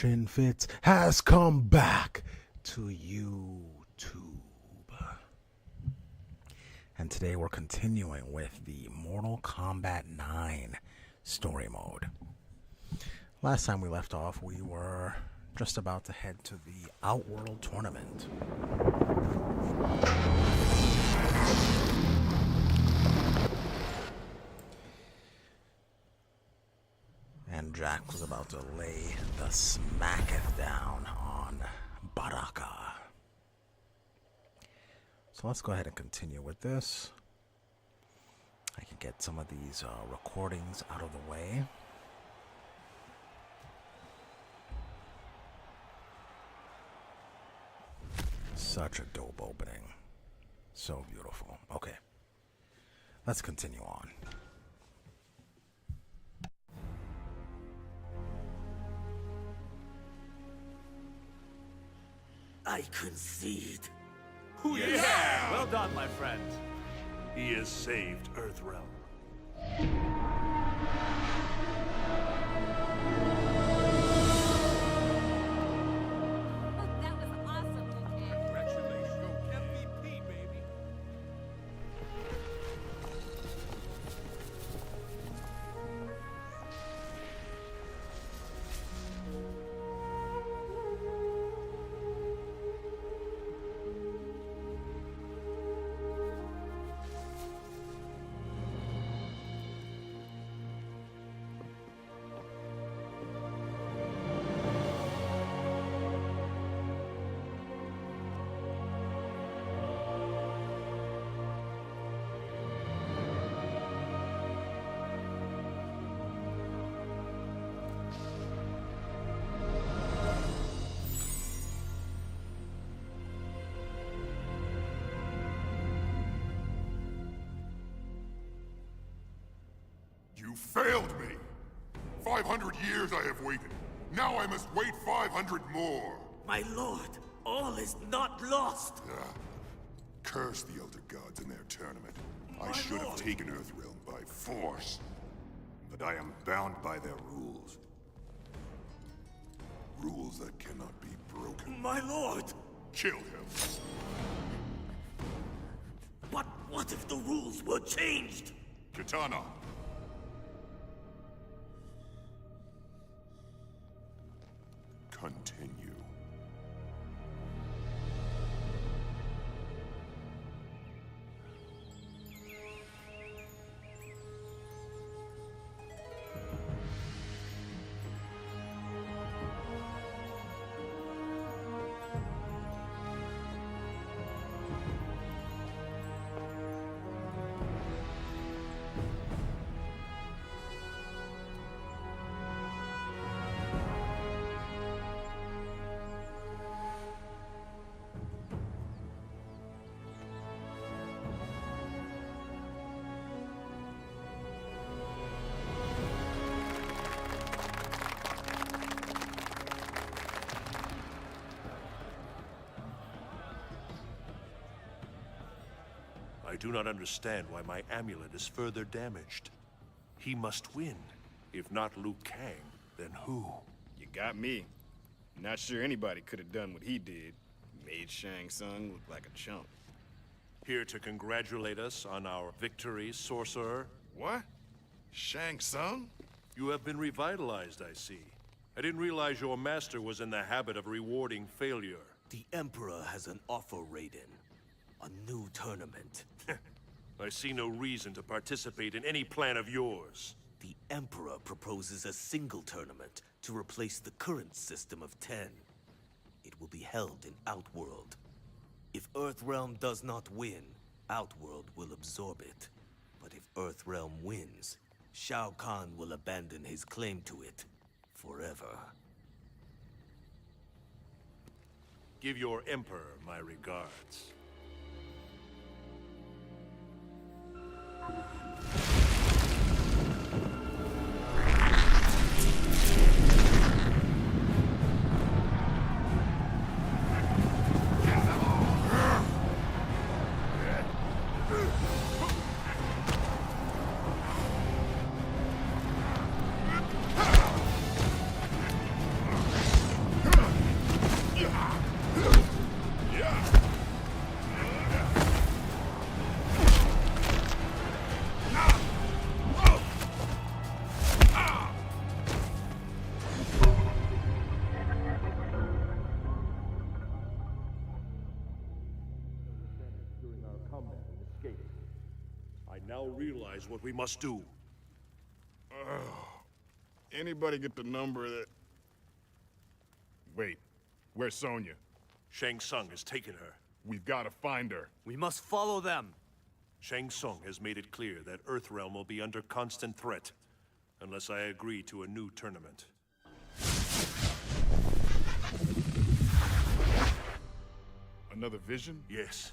Fashion Fits has come back to YouTube. And today we're continuing with the Mortal Kombat 9 story mode. Last time we left off, we were just about to head to the Outworld tournament. And Jack was about to lay the smacketh down on Baraka. So let's go ahead and continue with this. I can get some of these recordings out of the way. Such a dope opening. So beautiful. Okay. Let's continue on. I concede. Yeah! Well done, my friend. He has saved Earthrealm. That was awesome, Lieutenant. Congratulations, MVP, baby. You failed me! 500 years I have waited. Now I must wait 500 more. My lord, all is not lost. Curse the Elder Gods in their tournament. I My should have lord. taken Earthrealm by force. But I am bound by their rules. Rules that cannot be broken. My lord! Kill him. But what if the rules were changed? Katana. Continue. I do not understand why my amulet is further damaged. He must win. If not Liu Kang, then who? You got me. Not sure anybody could have done what he did. Made Shang Tsung look like a chump. Here to congratulate us on our victory, sorcerer? What? Shang Tsung? You have been revitalized, I see. I didn't realize your master was in the habit of rewarding failure. The Emperor has an offer, Raiden. A new tournament. I see no reason to participate in any plan of yours. The Emperor proposes a single tournament to replace the current system of 10. It will be held in Outworld. If Earthrealm does not win, Outworld will absorb it. But if Earthrealm wins, Shao Kahn will abandon his claim to it forever. Give your Emperor my regards. combat and escape. I now realize what we must do. Anybody get the number of that? Wait, where's Sonya? Shang Tsung has taken her. We've got to find her. We must follow them. Shang Tsung has made it clear that Earthrealm will be under constant threat, unless I agree to a new tournament. Another vision? Yes.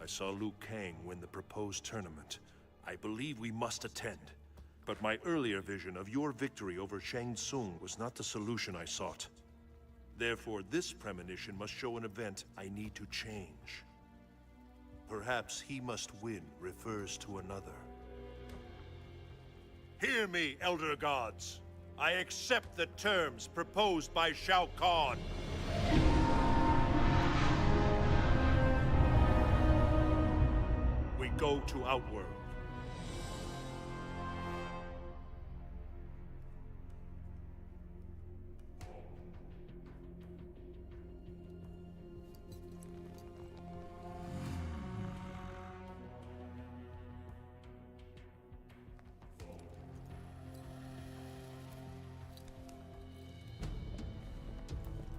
I saw Liu Kang win the proposed tournament. I believe we must attend. But my earlier vision of your victory over Shang Tsung was not the solution I sought. Therefore, this premonition must show an event I need to change. Perhaps he must win refers to another. Hear me, Elder Gods. I accept the terms proposed by Shao Kahn. We go to Outworld.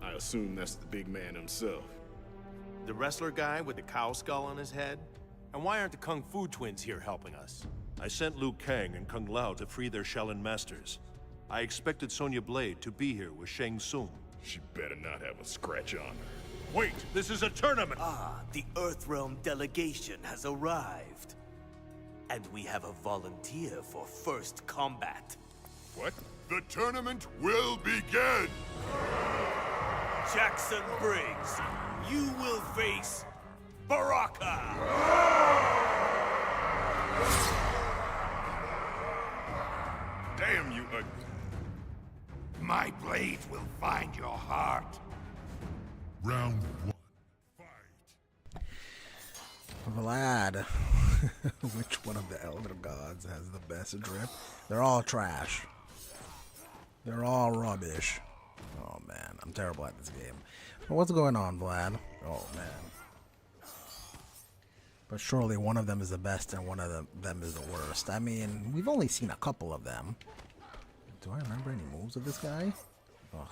I assume that's the big man himself. The wrestler guy with the cow skull on his head? And why aren't the Kung Fu twins here helping us? I sent Liu Kang and Kung Lao to free their Shaolin masters. I expected Sonya Blade to be here with Shang Tsung. She better not have a scratch on her. Wait, this is a tournament! Ah, the Earthrealm delegation has arrived. And we have a volunteer for first combat. What? The tournament will begin! Jackson Briggs, you will face Baraka! Damn you, My blade will find your heart. Round 1. Fight. Vlad. Which one of the Elder Gods has the best drip? They're all trash. They're all rubbish. Oh man, I'm terrible at this game. But what's going on, Vlad? Oh man. But surely one of them is the best and one of them is the worst. I mean, we've only seen a couple of them. Do I remember any moves of this guy? Oh.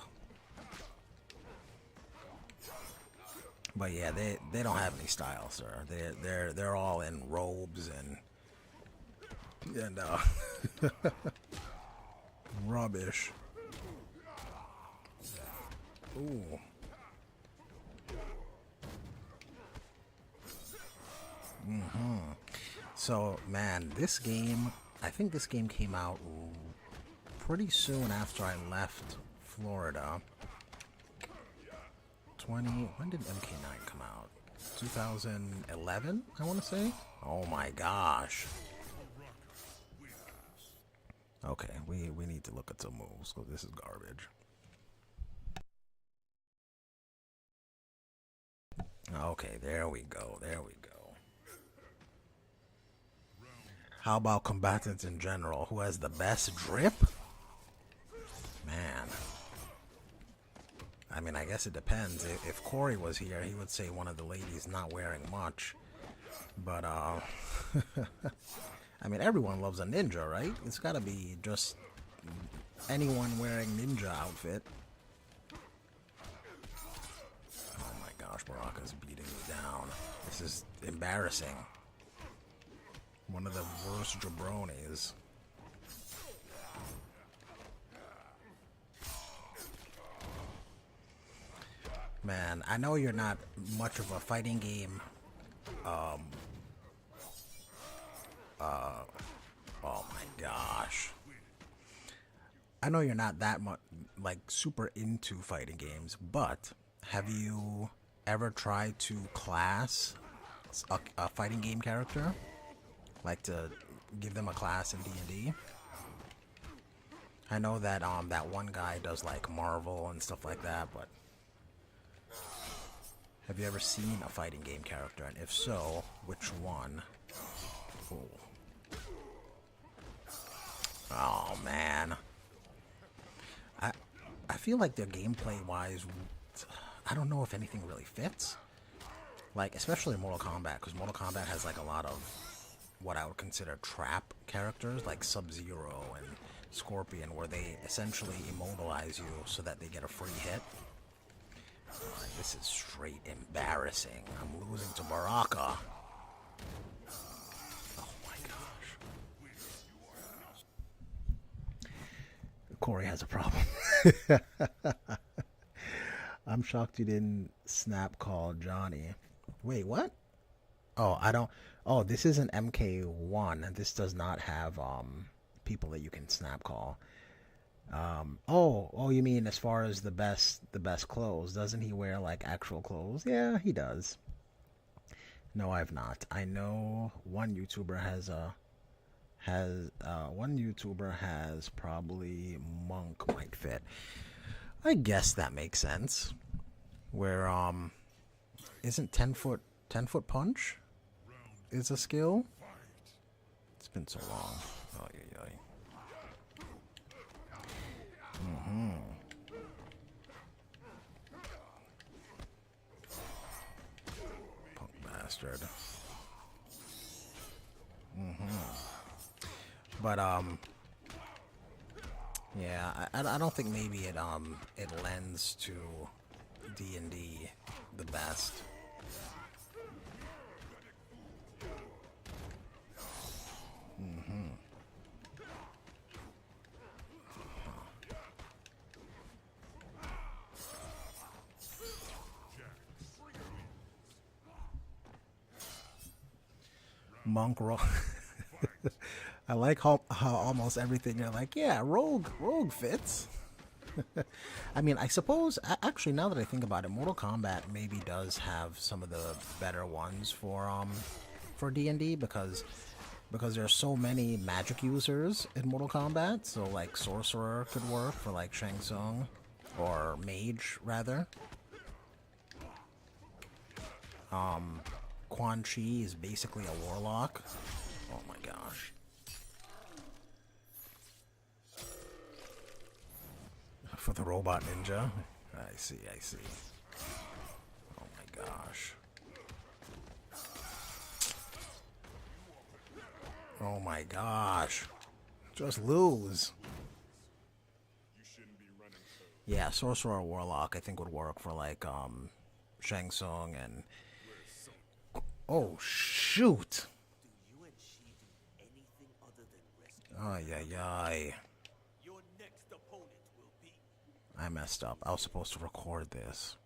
But yeah, they don't have any style, sir. They're all in robes and rubbish. Ooh. So, man, this game, I think this game came out pretty soon after I left Florida. When did MK9 come out? 2011, I want to say? Oh my gosh. Okay, we need to look at some moves, because this is garbage. Okay, there we go, there we go. How about combatants in general? Who has the best drip? Man. I mean, I guess it depends. If Corey was here, he would say one of the ladies not wearing much. But, I mean, everyone loves a ninja, right? It's gotta be just anyone wearing ninja outfit. Oh my gosh, Baraka's beating me down. This is embarrassing. One of the worst jabronis. Man, I know you're not much of a fighting game. Oh my gosh. I know you're not that much, like, super into fighting games, but have you ever tried to class a fighting game character? Like to give them a class in D&D? I know that that one guy does like Marvel and stuff like that, but have you ever seen a fighting game character? And if so, which one? Ooh. Oh man. I feel like the gameplay wise, I don't know if anything really fits. Like, especially Mortal Kombat, because Mortal Kombat has like a lot of what I would consider trap characters, like Sub-Zero and Scorpion, where they essentially immobilize you so that they get a free hit. This is straight embarrassing. I'm losing to Baraka. Oh my gosh. Corey has a problem. I'm shocked you didn't snap call Johnny. Wait, what? Oh, I don't. Oh, this is an MK1, and this does not have people that you can snap call. Oh, you mean as far as the best clothes? Doesn't he wear like actual clothes? Yeah, he does. No, I've not. I know one YouTuber has probably Monk might fit. I guess that makes sense. Where isn't 10-foot punch is a skill? It's been so long. Oh yeah. Punk bastard. But yeah, I don't think maybe it lends to D&D the best. Monk roll. I like how almost everything you're like, yeah, rogue fits. I mean, I suppose actually now that I think about it, Mortal Kombat maybe does have some of the better ones for D&D because there's so many magic users in Mortal Kombat. So like sorcerer could work for like Shang Tsung, or mage rather. Quan Chi is basically a warlock. Oh my gosh. For the robot ninja. I see. Oh my gosh. Oh my gosh. Just lose. Yeah, sorcerer or warlock I think would work for like Shang Tsung and oh shoot. Ay. I messed up. I was supposed to record this.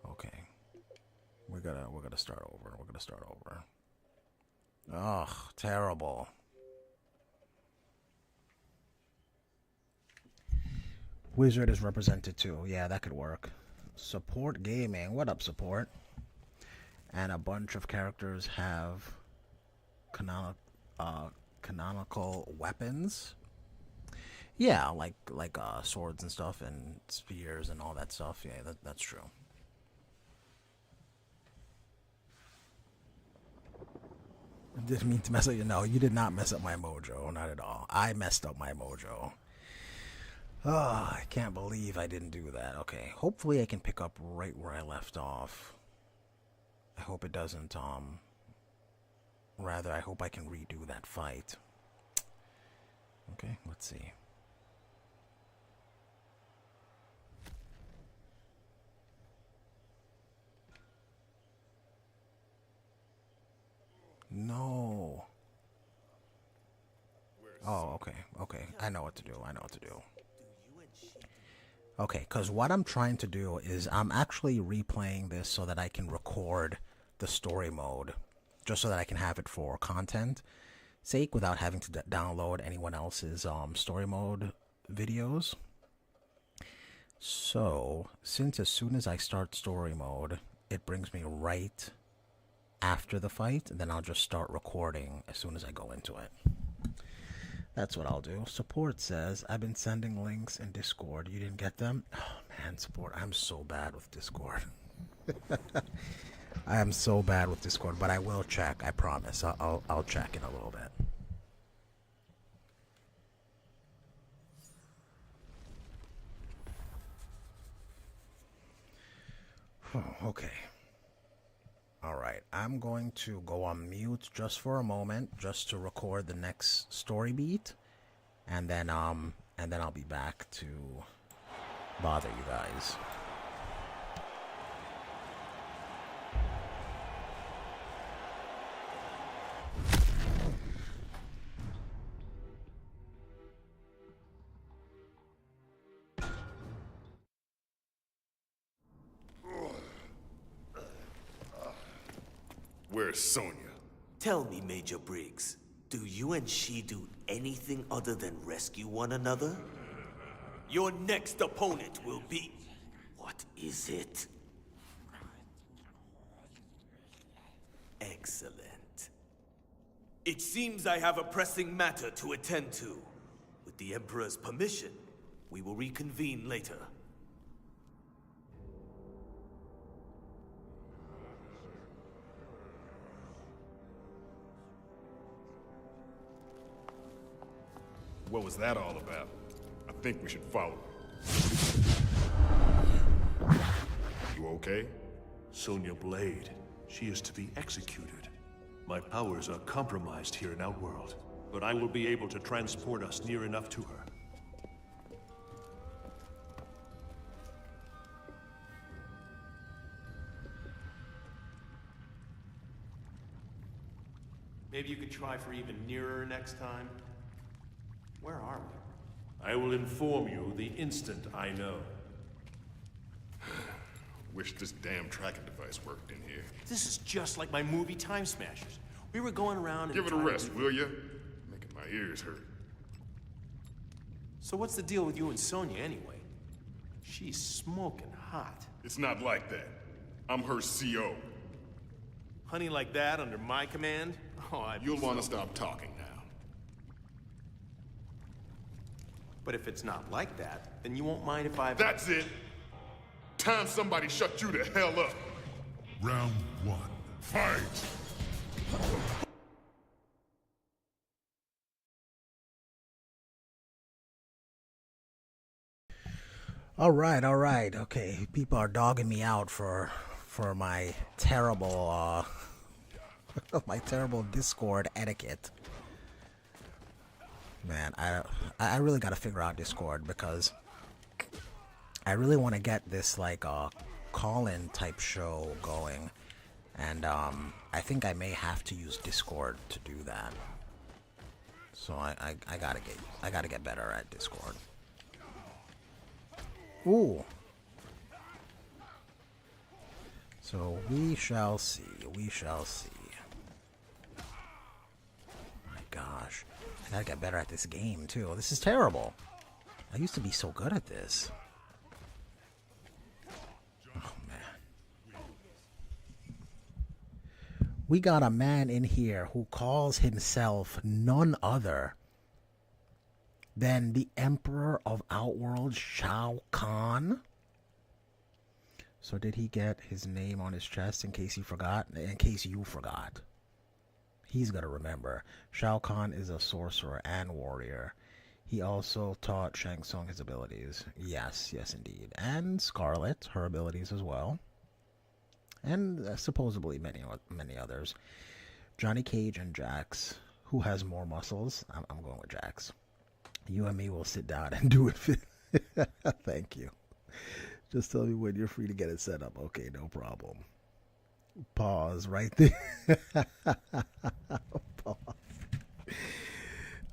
Okay. We're gonna start over. Ugh, terrible. Wizard is represented too. Yeah, that could work. Support gaming. What up, support? And a bunch of characters have canonical weapons. Yeah, like swords and stuff, and spears and all that stuff. Yeah, that's true. Didn't mean to mess up your. No, you did not mess up my mojo. Not at all. I messed up my mojo. Oh, I can't believe I didn't do that. Okay, hopefully I can pick up right where I left off. I hope it doesn't, rather, I hope I can redo that fight. Okay, let's see. No. Oh, okay. I know what to do. Okay, because what I'm trying to do is I'm actually replaying this so that I can record the story mode, just so that I can have it for content sake without having to download anyone else's story mode videos. So, since as soon as I start story mode, it brings me right after the fight, then I'll just start recording as soon as I go into it. That's what I'll do. Support says, I've been sending links in Discord. You didn't get them? Oh, man, support. I'm so bad with Discord. I am so bad with Discord, but I will check. I promise. I'll check in a little bit. Oh, okay. Alright, I'm going to go on mute just for a moment, just to record the next story beat, and then I'll be back to bother you guys. Where's Sonya? Tell me, Major Briggs, do you and she do anything other than rescue one another? Your next opponent will be... What is it? Excellent. It seems I have a pressing matter to attend to. With the Emperor's permission, we will reconvene later. What was that all about? I think we should follow her. You okay? Sonya Blade. She is to be executed. My powers are compromised here in Outworld, but I will be able to transport us near enough to her. Maybe you could try for even nearer next time. Where are we? I will inform you the instant I know. Wish this damn tracking device worked in here. This is just like my movie Time Smashers. We were going around and Give it a trying to rest, do- will ya? Making my ears hurt. So what's the deal with you and Sonya anyway? She's smoking hot. It's not like that. I'm her CO. Honey like that under my command? Oh, I'd be You'll want to so- stop talking now. But if it's not like that, then you won't mind if I... That's it! Time somebody shut you the hell up! Round one. Fight! All right. Okay, people are dogging me out for my terrible my terrible Discord etiquette. Man, I really got to figure out Discord, because I really want to get this like call-in type show going, and I think I may have to use Discord to do that. So I gotta get better at Discord. Ooh. So we shall see. We shall see. My gosh. I gotta get better at this game, too. This is terrible. I used to be so good at this. Oh, man. We got a man in here who calls himself none other than the Emperor of Outworld, Shao Kahn. So did he get his name on his chest in case he forgot? In case you forgot. He's gonna remember. Shao Kahn is a sorcerer and warrior. He also taught Shang Tsung his abilities. Yes, indeed. And Scarlet, her abilities as well. And supposedly many others. Johnny Cage and Jax. Who has more muscles? I'm going with Jax. You and me will sit down and do it. Thank you. Just tell me when you're free to get it set up. Okay, no problem. Pause right there. Pause.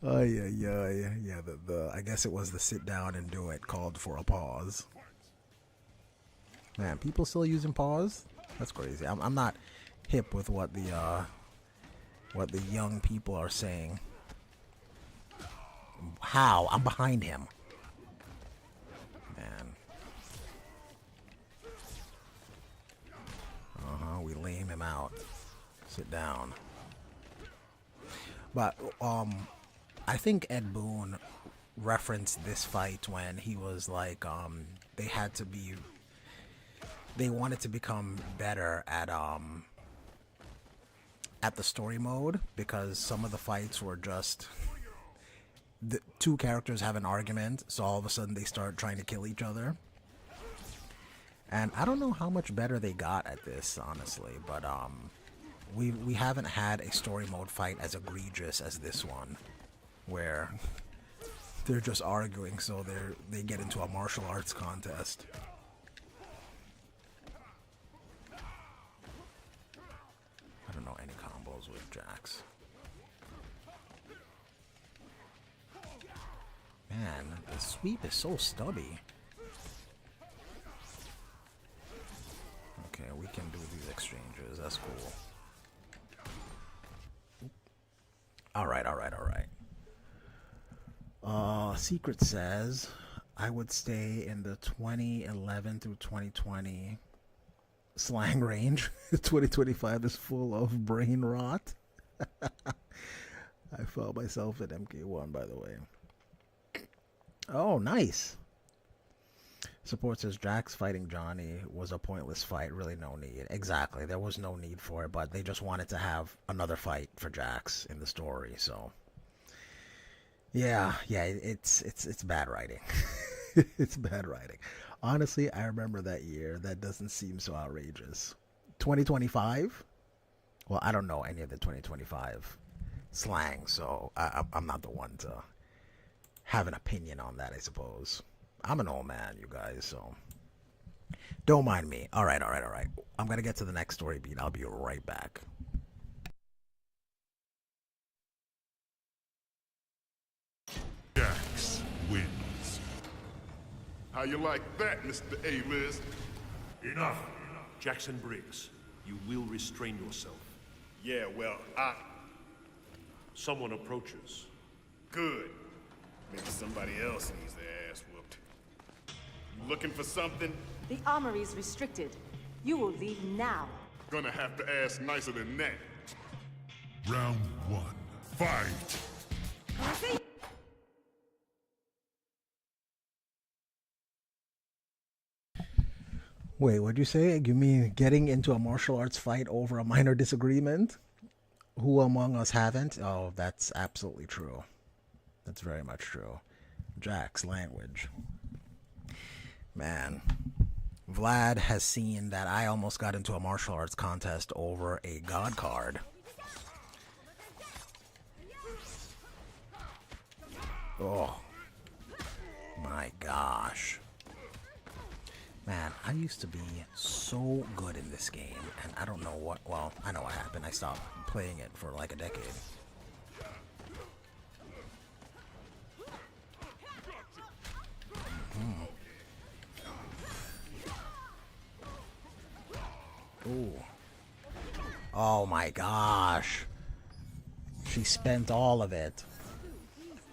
Oh yeah. The I guess it was the sit down and do it called for a pause. Man, people still using pause? That's crazy. I'm not hip with what the young people are saying. How? I'm behind him. Man. We lame him out. Sit down. But I think Ed Boon referenced this fight when he was like they wanted to become better at the story mode, because some of the fights were just the two characters have an argument, so all of a sudden they start trying to kill each other. And I don't know how much better they got at this, honestly, but we haven't had a story mode fight as egregious as this one, where they're just arguing so they get into a martial arts contest. I don't know any combos with Jax. Man, the sweep is so stubby. Okay, we can do these exchanges. That's cool. Alright. Secret says I would stay in the 2011 through 2020 slang range. 2025 is full of brain rot. I found myself at MK1, by the way. Oh, nice. Support says Jax fighting Johnny was a pointless fight. Really no need. Exactly. There was no need for it, but they just wanted to have another fight for Jax in the story, so yeah, it's bad writing. It's bad writing. Honestly, I remember that year. That doesn't seem so outrageous. 2025? Well, I don't know any of the 2025 slang, so I'm not the one to have an opinion on that, I suppose. I'm an old man, you guys, so don't mind me. All right. I'm going to get to the next story beat. I'll be right back. Jax wins. How you like that, Mr. A-list? Enough! Jackson Briggs, you will restrain yourself. Yeah, well, Someone approaches. Good. Maybe somebody else needs their ass whooped. You looking for something? The armory is restricted. You will leave now. Gonna have to ask nicer than that. Round 1. Fight! Wait, what'd you say? You mean getting into a martial arts fight over a minor disagreement? Who among us haven't? Oh, that's absolutely true. That's very much true. Jax language. Man. Vlad has seen that I almost got into a martial arts contest over a god card. Oh. My gosh. Man, I used to be so good in this game, and I don't know what, well, I know what happened. I stopped playing it for like a decade. Ooh. Oh my gosh. She spent all of it.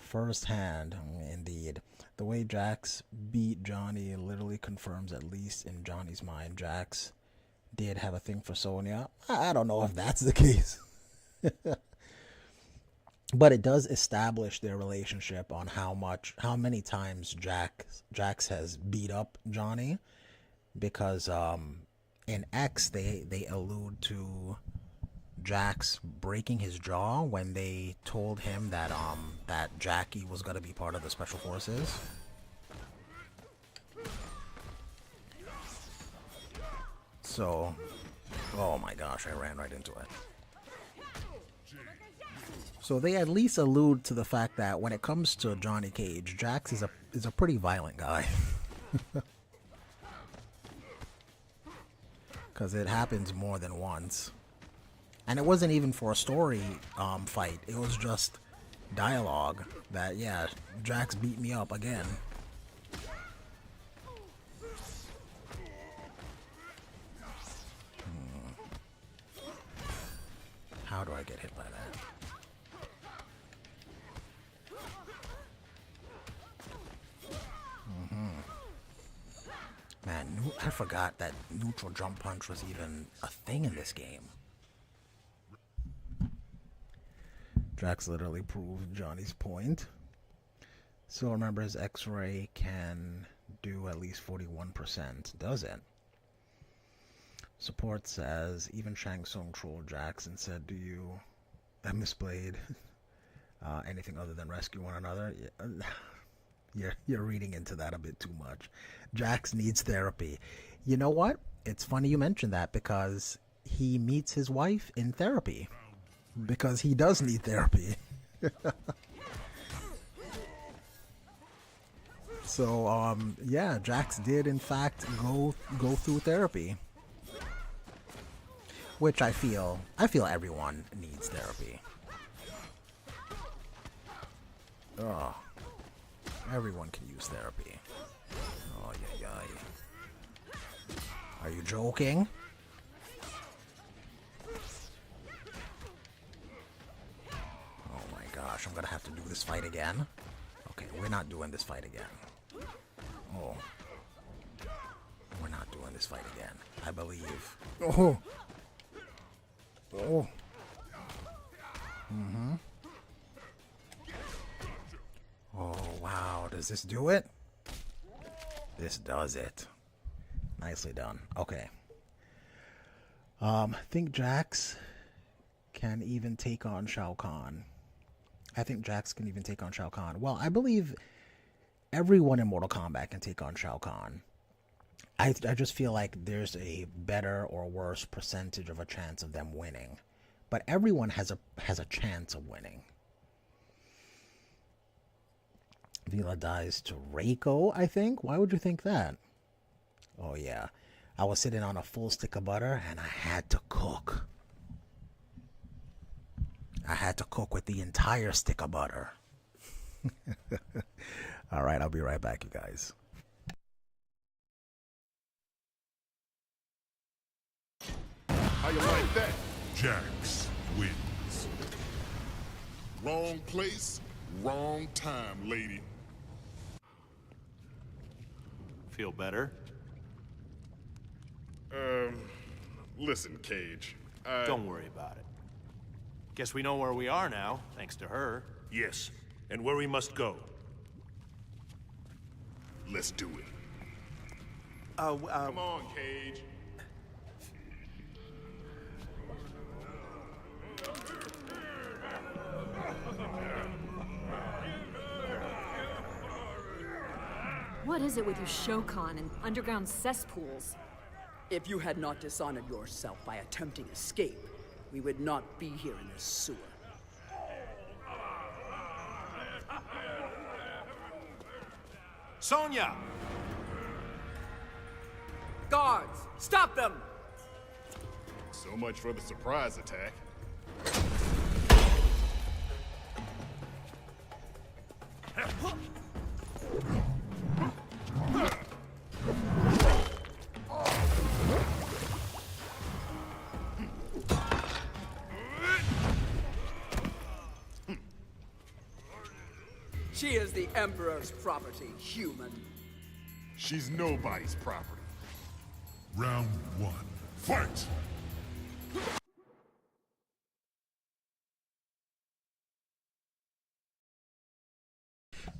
First hand, indeed. The way Jax beat Johnny literally confirms, at least in Johnny's mind, Jax did have a thing for Sonya. I don't know if that's the case. But it does establish their relationship on how many times Jax has beat up Johnny. Because in X, they allude to Jax breaking his jaw when they told him that that Jackie was gonna be part of the Special Forces. So, oh my gosh, I ran right into it. So they at least allude to the fact that when it comes to Johnny Cage, Jax is a pretty violent guy. Because it happens more than once. And it wasn't even for a story fight. It was just dialogue that, yeah, Jax beat me up again. How do I get hit by that? Man, I forgot that neutral jump punch was even a thing in this game. Jax literally proved Johnny's point. So remember, his X-ray can do at least 41%, does it? Support says, even Shang Tsung trolled Jax and said, do you, I misplayed, anything other than rescue one another? Yeah. You're reading into that a bit too much. Jax needs therapy. You know what? It's funny you mentioned that because he meets his wife in therapy. Because he does need therapy. So, yeah, Jax did in fact go through therapy. Which I feel everyone needs therapy. Oh, everyone can use therapy. Oh, yeah, yeah. Are you joking? Oh my gosh, I'm gonna have to do this fight again. Okay, we're not doing this fight again. Oh. We're not doing this fight again, I believe. Oh. Oh. Mm-hmm. Oh, wow. Does this do it? This does it. Nicely done. Okay. Think Jax can even take on Shao Kahn. I think Jax can even take on Shao Kahn. Well, I believe everyone in Mortal Kombat can take on Shao Kahn. I just feel like there's a better or worse percentage of a chance of them winning. But everyone has a chance of winning. Vila dies to Reiko, I think. Why would you think that? Oh, yeah. I was sitting on a full stick of butter and I had to cook. I had to cook with the entire stick of butter. All right, I'll be right back, you guys. How you like that? Jax wins. Wrong place, wrong time, lady. Feel better? Listen, Cage. Don't worry about it. Guess we know where we are now, thanks to her. Yes, and where we must go. Let's do it. Come on, Cage. What is it with you Shokan and underground cesspools? If you had not dishonored yourself by attempting escape, we would not be here in this sewer. Sonya! Guards, stop them! So much for the surprise attack. She is the Emperor's property, human. She's nobody's property. Round one, fight!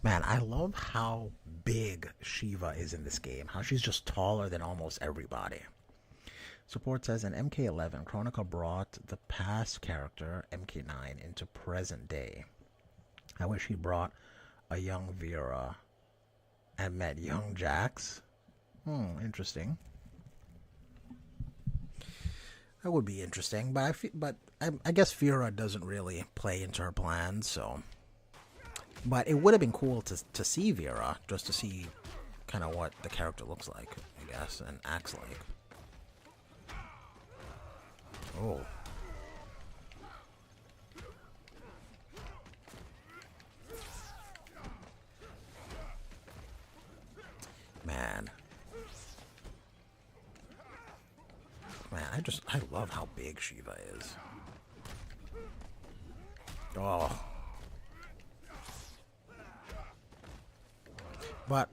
Man, I love how big Shiva is in this game. How she's just taller than almost everybody. Support says in MK11, Chronica brought the past character MK9 into present day. I wish he brought a young Vera and met young Jax. Interesting. That would be interesting, but I guess Vera doesn't really play into her plans, so. But it would have been cool to see Vera, just to see kind of what the character looks like, I guess, and acts like. Oh. Man, I love how big Shiva is. Oh. But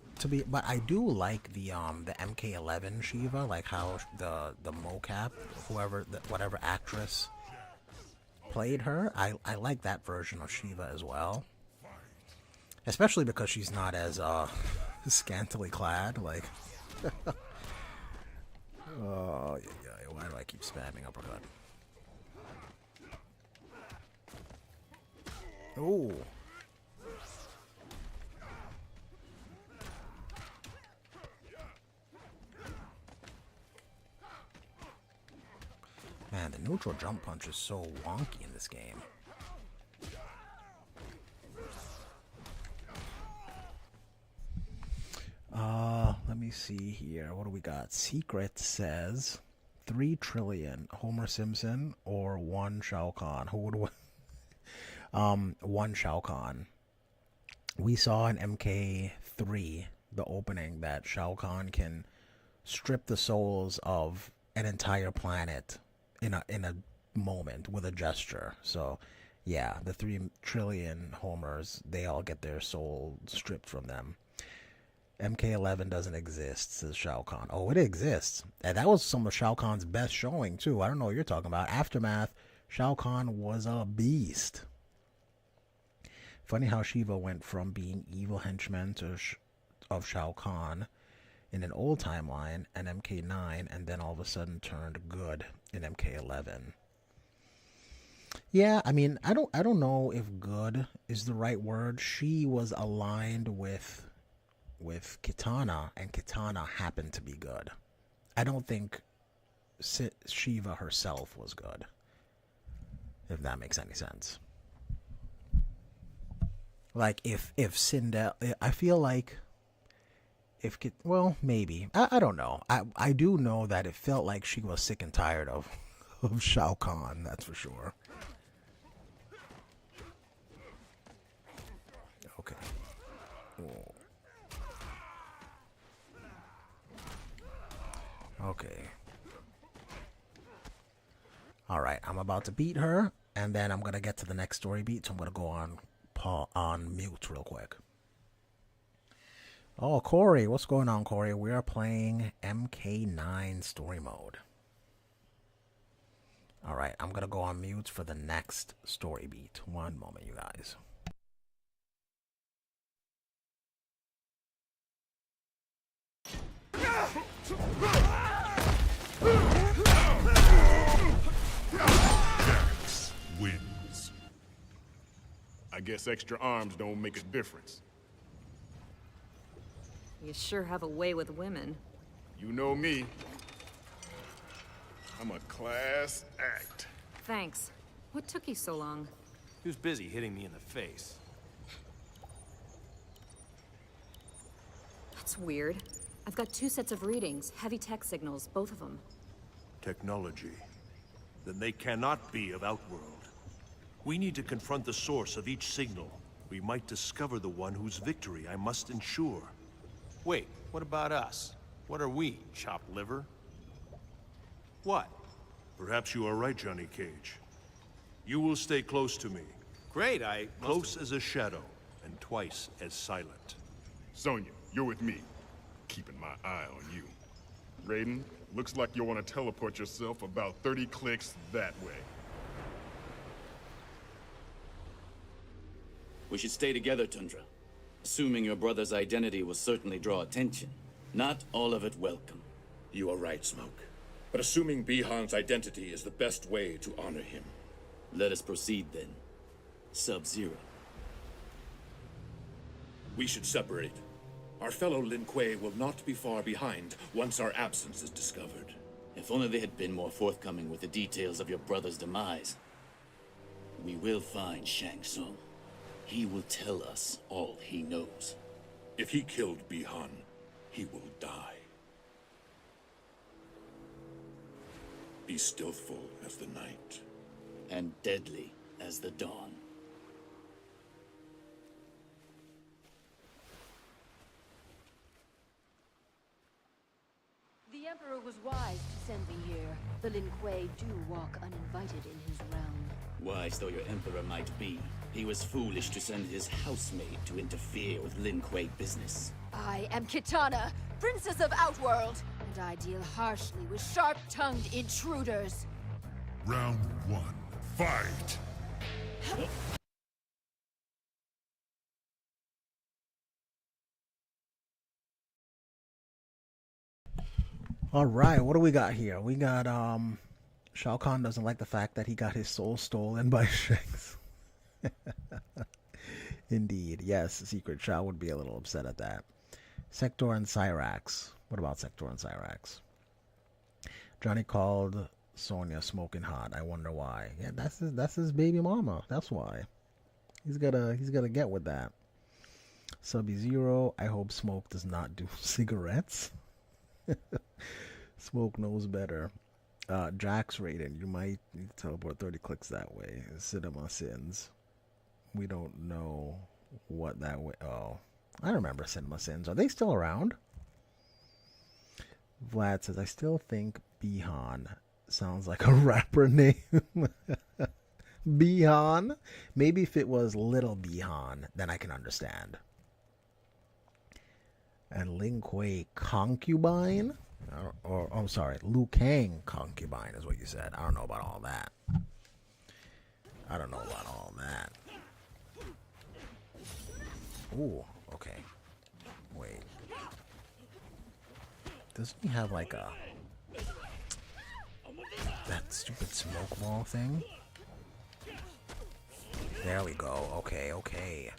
I do like the MK11 Shiva, like how the mocap, whatever actress played her. I like that version of Shiva as well. Especially because she's not as scantily clad, like. Oh, yeah, why do I keep spamming uppercut? Ooh. Man, the neutral jump punch is so wonky in this game. Let me see here. What do we got? Secret says 3 trillion Homer Simpson or 1 Shao Kahn. Who would win? 1 Shao Kahn. We saw in MK3, the opening, that Shao Kahn can strip the souls of an entire planet in a moment with a gesture. So yeah, the 3 trillion Homers, they all get their soul stripped from them. MK11 doesn't exist, says Shao Kahn. Oh, it exists. And that was some of Shao Kahn's best showing, too. I don't know what you're talking about. Aftermath, Shao Kahn was a beast. Funny how Shiva went from being evil henchman of Shao Kahn in an old timeline, and MK9, and then all of a sudden turned good in MK11. Yeah, I mean, I don't know if good is the right word. She was aligned with Kitana, and Kitana happened to be good. I don't think Shiva herself was good, if that makes any sense. Like, if Sindel, I feel like well, maybe. I don't know. I do know that it felt like she was sick and tired of Shao Kahn, that's for sure. Okay. Whoa. Okay. Alright, I'm about to beat her, and then I'm going to get to the next story beat, so I'm going to go on mute real quick. Oh, Corey, what's going on, Corey? We are playing MK9 story mode. Alright, I'm going to go on mute for the next story beat. One moment, you guys. Jax wins. I guess extra arms don't make a difference. You sure have a way with women. You know me. I'm a class act. Thanks. What took you so long? He was busy hitting me in the face. That's weird. I've got 2 sets of readings, heavy tech signals, both of them. Technology. Then they cannot be of Outworld. We need to confront the source of each signal. We might discover the one whose victory I must ensure. Wait, what about us? What are we, chopped liver? What? Perhaps you are right, Johnny Cage. You will stay close to me. Great, Close as a shadow, and twice as silent. Sonya, you're with me. Keeping my eye on you. Raiden, looks like you'll want to teleport yourself about 30 clicks that way. We should stay together, Tundra. Assuming your brother's identity will certainly draw attention. Not all of it welcome. You are right, Smoke. But assuming Bihan's identity is the best way to honor him. Let us proceed then. Sub-Zero. We should separate. Our fellow Lin Kuei will not be far behind once our absence is discovered. If only they had been more forthcoming with the details of your brother's demise. We will find Shang Tsung. He will tell us all he knows. If he killed Bihan, he will die. Be stealthful as the night. And deadly as the dawn. The Emperor was wise to send me here. The Lin Kuei do walk uninvited in his realm. Wise though your Emperor might be, he was foolish to send his housemaid to interfere with Lin Kuei business. I am Kitana, Princess of Outworld, and I deal harshly with sharp-tongued intruders. Round 1, fight! Alright, what do we got here? We got, Shao Kahn doesn't like the fact that he got his soul stolen by Shanks. Indeed, yes, Secret Shao would be a little upset at that. Sector and Cyrax. What about Sector and Cyrax? Johnny called Sonya smoking hot. I wonder why. Yeah, that's his baby mama. That's why. He's gotta get with that. Sub-Zero, I hope Smoke does not do cigarettes. Smoke knows better. Jax Raiden, you might need to teleport 30 clicks that way. Cinema Sins. We don't know what that way. Oh, I remember Cinema Sins. Are they still around? Vlad says, I still think Bihan sounds like a rapper name. Bihan? Maybe if it was Little Bihan, then I can understand. And Lin Kuei concubine? Or I'm sorry, Liu Kang concubine is what you said. I don't know about all that. I don't know about all that. Ooh, okay. Wait. Doesn't he have like a... that stupid smoke ball thing? There we go. Okay, okay.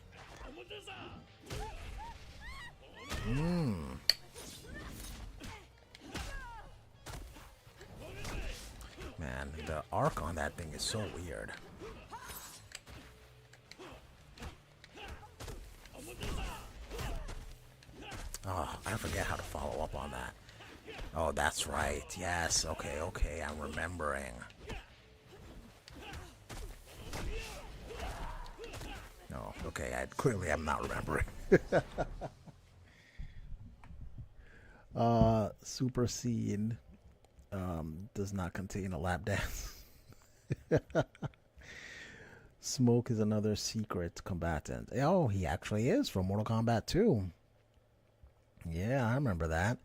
Man, the arc on that thing is so weird. Oh, I forget how to follow up on that. Oh, that's right. Yes. Okay, okay. I'm remembering. No, okay. Clearly I'm not remembering. Super Scene does not contain a lap dance. Smoke is another secret combatant. Oh, he actually is from Mortal Kombat 2. Yeah, I remember that.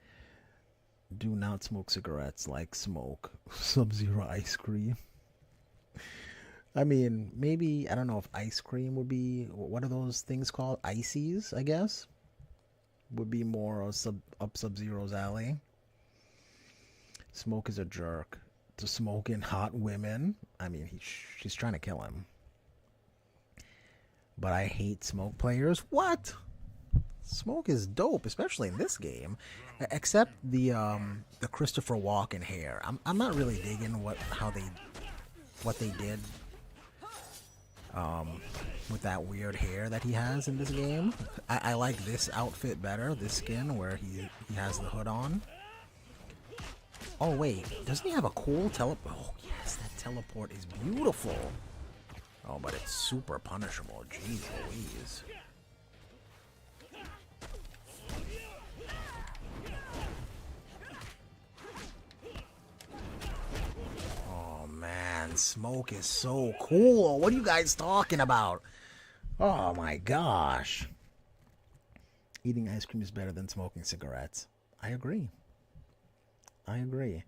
Do not smoke cigarettes like Smoke. Sub-Zero ice cream. I mean, maybe, I don't know if ice cream would be, what are those things called? Ices, I guess? Would be more up Sub-Zero's alley. Smoke is a jerk to smoking hot women. I mean, she's trying to kill him. But I hate Smoke players. What? Smoke is dope, especially in this game. Except the Christopher Walken hair. I'm not really digging what they did with that weird hair that he has in this game. I like this outfit better, this skin where he has the hood on. Oh wait, doesn't he have a cool teleport? Oh yes, that teleport is beautiful. Oh, but it's super punishable. Jeez Louise. Oh man, Smoke is so cool. What are you guys talking about? Oh my gosh. Eating ice cream is better than smoking cigarettes. I agree. I agree.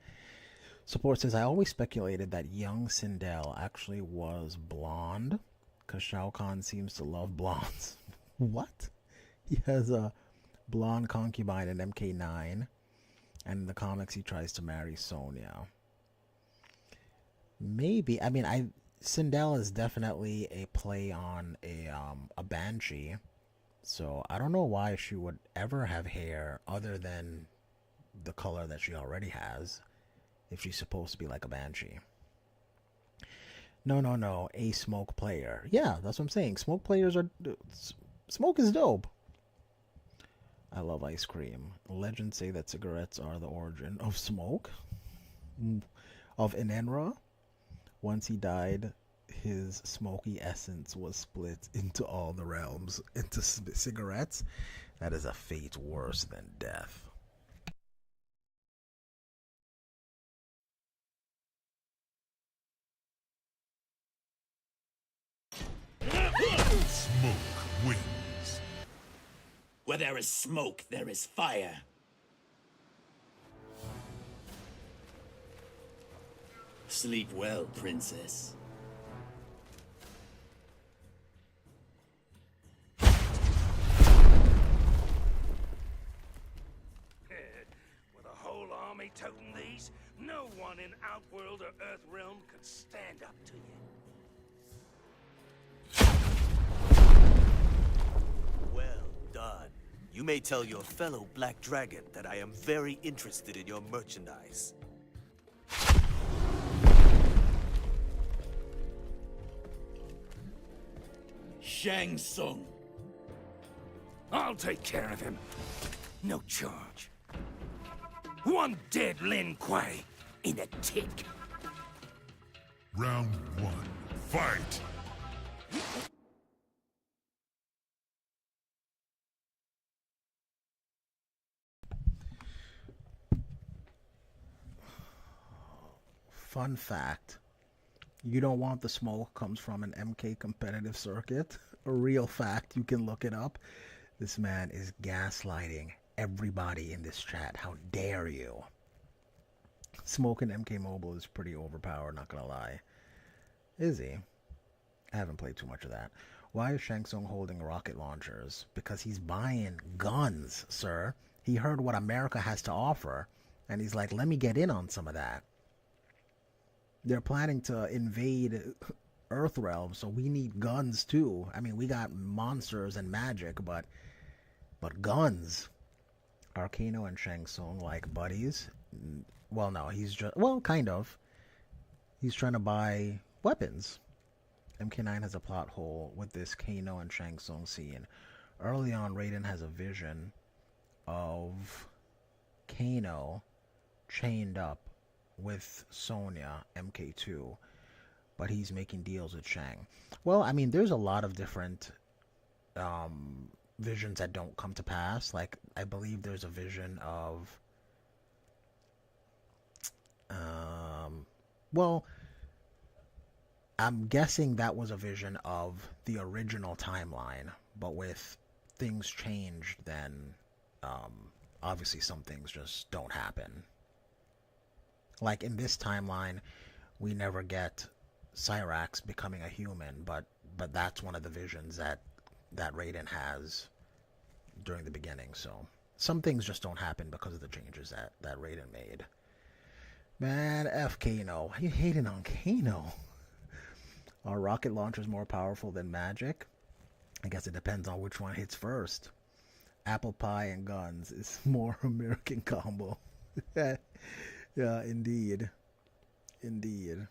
Support says, I always speculated that young Sindel actually was blonde, because Shao Kahn seems to love blondes. What? He has a blonde concubine in MK9, and in the comics he tries to marry Sonya. Maybe. I mean, Sindel is definitely a play on a banshee, so I don't know why she would ever have hair other than the color that she already has, if she's supposed to be like a banshee. No, a Smoke player. Yeah, that's what I'm saying. Smoke players are... Smoke is dope. I love ice cream. Legends say that cigarettes are the origin of Smoke. Of Enenra. Once he died, his smoky essence was split into all the realms, into cigarettes. That is a fate worse than death. Smoke wins. Where there is smoke, there is fire. Sleep well, princess. With a whole army toting these, no one in Outworld or Earthrealm could stand up to you. Well done. You may tell your fellow Black Dragon that I am very interested in your merchandise. Shang Tsung. I'll take care of him. No charge. One dead Lin Kuei in a tick. Round 1. Fight! Fun fact. You don't want the smoke comes from an MK competitive circuit. A real fact, you can look it up. This man is gaslighting everybody in this chat. How dare you? Smoke in MK Mobile is pretty overpowered, not gonna lie. Is he? I haven't played too much of that. Why is Shang Tsung holding rocket launchers? Because he's buying guns, sir. He heard what America has to offer, and he's like, let me get in on some of that. They're planning to invade Earthrealm, so we need guns too. I mean, we got monsters and magic, but guns. Are Kano and Shang Tsung like buddies? Well, no, he's just, well, kind of. He's trying to buy weapons. MK9 has a plot hole with this Kano and Shang Tsung scene. Early on, Raiden has a vision of Kano chained up with Sonya, MK2, but he's making deals with Shang. Well, I mean, there's a lot of different visions that don't come to pass. Like, I believe there's a vision of well, I'm guessing that was a vision of the original timeline, but with things changed, then obviously some things just don't happen. Like in this timeline, we never get Cyrax becoming a human, but that's one of the visions that Raiden has during the beginning. So some things just don't happen because of the changes that Raiden made. Man, F Kano. You hating on Kano? Are rocket launchers more powerful than magic? I guess it depends on which one hits first. Apple pie and guns is more American combo. Yeah, indeed. Indeed.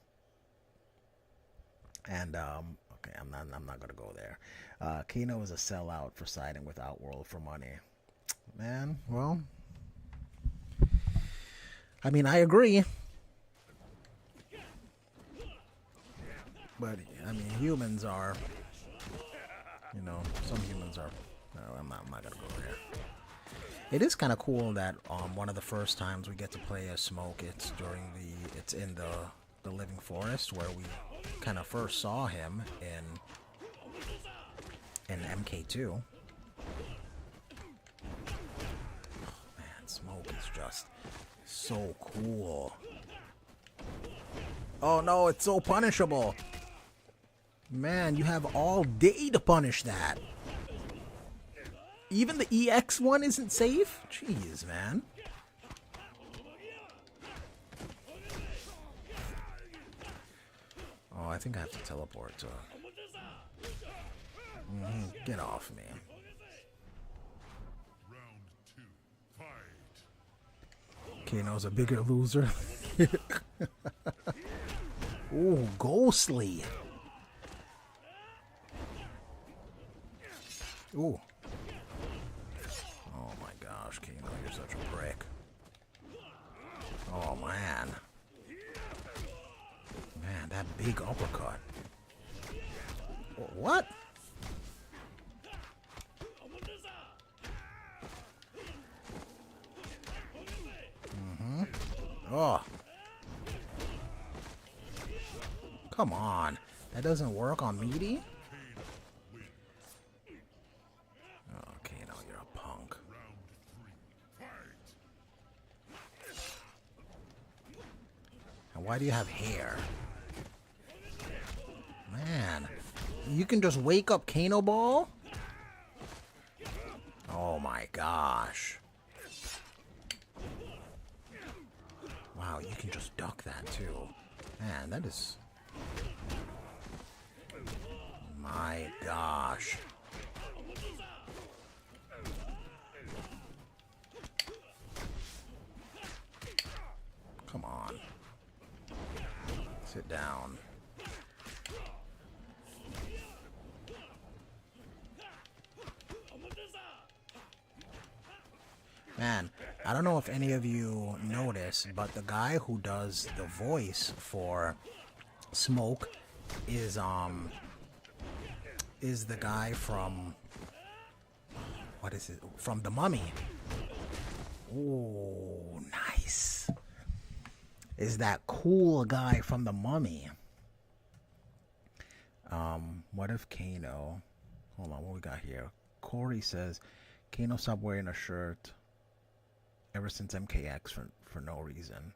And okay, I'm not gonna go there. Kano is a sellout for siding with Outworld for money. Man, well, I mean, I agree. But, I mean, humans are, you know, some humans are, no, I'm not going to go there. It is kind of cool that one of the first times we get to play as Smoke, it's in the Living Forest, where we kind of first saw him in MK2. Oh, man, Smoke is just so cool. Oh no, it's so punishable. Man, you have all day to punish that. Even the EX one isn't safe? Jeez, man. Oh, I think I have to teleport to... Get off me. Kano's a bigger loser. Ooh, ghostly. Ooh. Oh my gosh, Kano, you're such a prick. Oh man. Man, that big uppercut. What? Oh. Come on. That doesn't work on Meaty? Okay, no, you're a punk. And why do you have hair? Man. You can just wake up Kano Ball? Oh my gosh. Wow, you can just duck that too. Man, that is... My gosh. Come on. Sit down. Man, I don't know if any of you notice, but the guy who does the voice for Smoke is the guy from, what is it? From The Mummy. Oh, nice. Is that cool guy from The Mummy. What if Kano... Hold on, what we got here? Corey says, Kano stopped wearing a shirt ever since MKX for no reason.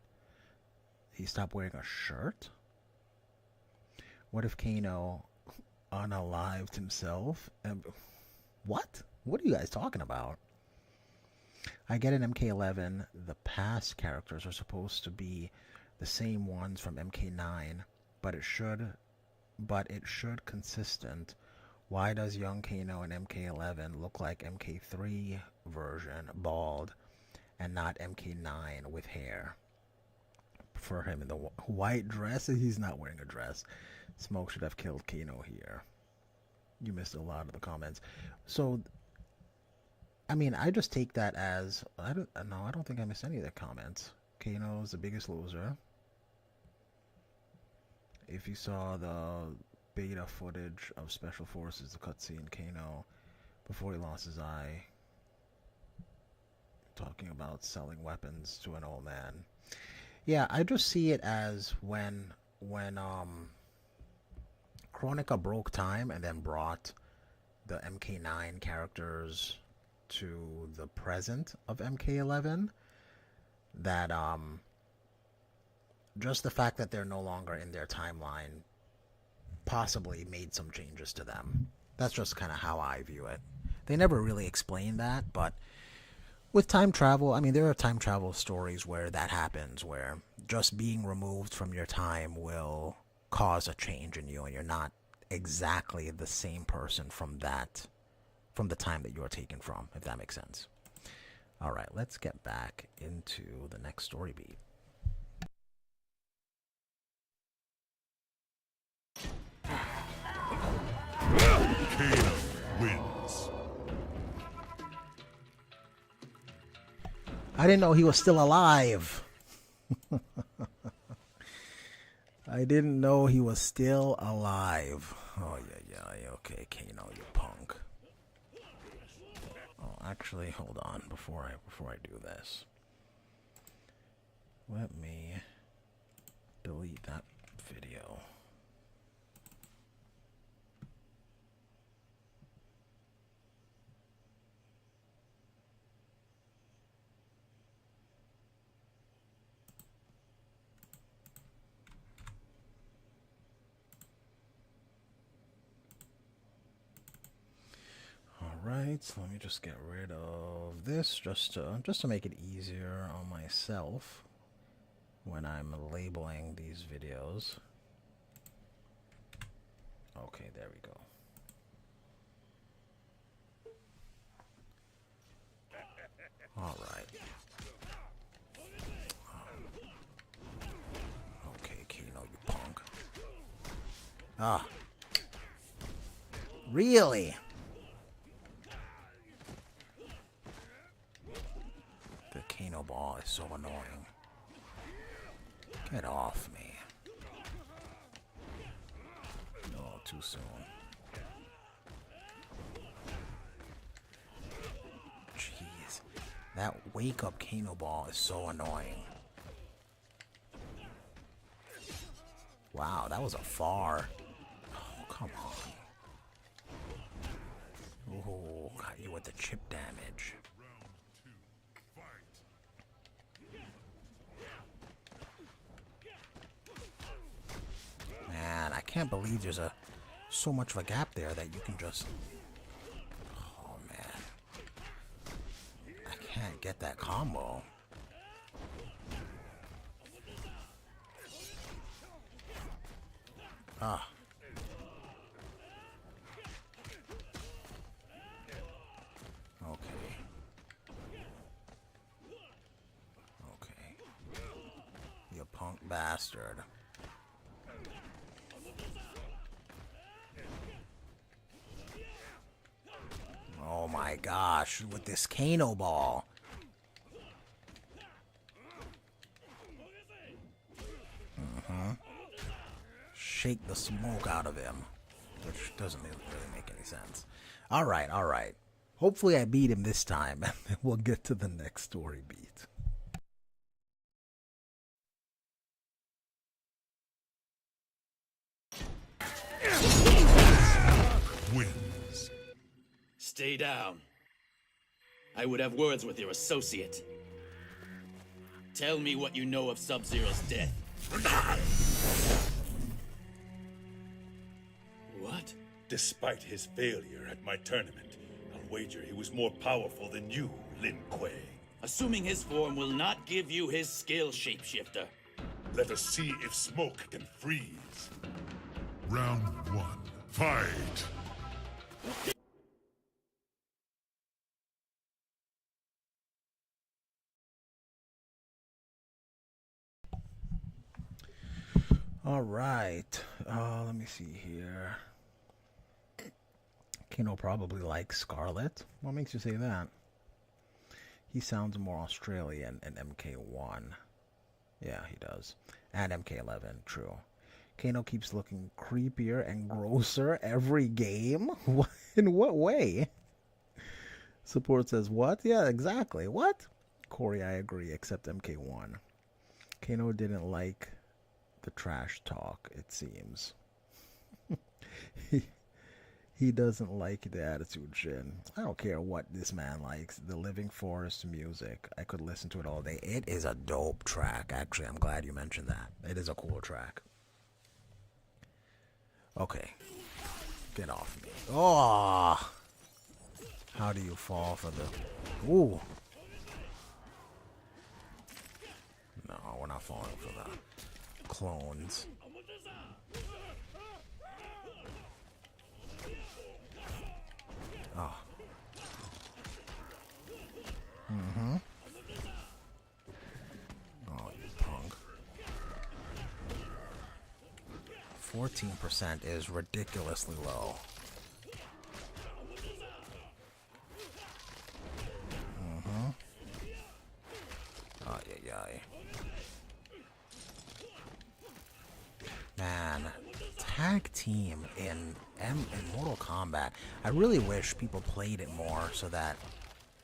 He stopped wearing a shirt? What if Kano unalived himself? What? What are you guys talking about? I get in MK11, the past characters are supposed to be the same ones from MK9, but it should consistent. Why does young Kano in MK11 look like MK3 version, bald, and not MK9 with hair? For him in the white dress, he's not wearing a dress. Smoke should have killed Kano here. You missed a lot of the comments. So, I mean, I just take that as I don't think I missed any of the comments. Kano's the biggest loser. If you saw the beta footage of Special Forces, the cutscene, Kano, before he lost his eye, talking about selling weapons to an old man. Yeah, I just see it as when Chronica broke time and then brought the MK9 characters to the present of MK11, that just the fact that they're no longer in their timeline possibly made some changes to them. That's just kind of how I view it. They never really explained that, but with time travel, I mean, there are time travel stories where that happens, where just being removed from your time will cause a change in you, and you're not exactly the same person from the time that you're taken from, if that makes sense. All right, let's get back into the next story beat. Kano wins. I didn't know he was still alive. I didn't know he was still alive. Oh, yeah, okay, Kano, you punk. Oh, actually, hold on, before I do this. Let me delete that video. Alright, so let me just get rid of this just to make it easier on myself when I'm labeling these videos. Okay, there we go. Alright. Okay, Kano, you punk. Ah. Really? The Kano ball is so annoying. Get off me. Oh, too soon. Jeez. That wake up Kano ball is so annoying. Wow, that was a far. Oh, come on. Oh, got you with the chip damage. Man, I can't believe there's so much of a gap there that you can just... Oh, man. I can't get that combo. Ah. Okay. Okay. You punk bastard. Oh my gosh, with this Kano ball. shake the smoke out of him, which doesn't really make any sense. All right, all right. Hopefully I beat him this time, and then we'll get to the next story beat. Wins. Stay down. I would have words with your associate. Tell me what you know of Sub-Zero's death. What? Despite his failure at my tournament, I'll wager he was more powerful than you, Lin Kuei. Assuming his form will not give you his skill, Shapeshifter. Let us see if smoke can freeze. Round 1. Fight! All right. Let me see here. Kano probably likes Scarlet. What makes you say that? He sounds more Australian in MK9. Yeah, he does. And MK11, true. Kano keeps looking creepier and grosser every game? In what way? Support says, what? Yeah, exactly. What? Corey, I agree, except MK1. Kano didn't like the trash talk, it seems. He doesn't like the attitude Shin. I don't care what this man likes. The Living Forest music. I could listen to it all day. It is a dope track. Actually, I'm glad you mentioned that. It is a cool track. Okay. Get off me. Oh! How do you fall for the... Ooh! No, we're not falling for the clones. Oh. Mm-hmm. Oh, you punk. 14% is ridiculously low. Mm-hmm. Oh, yeah. Man, tag team in Mortal Kombat. I really wish people played it more so that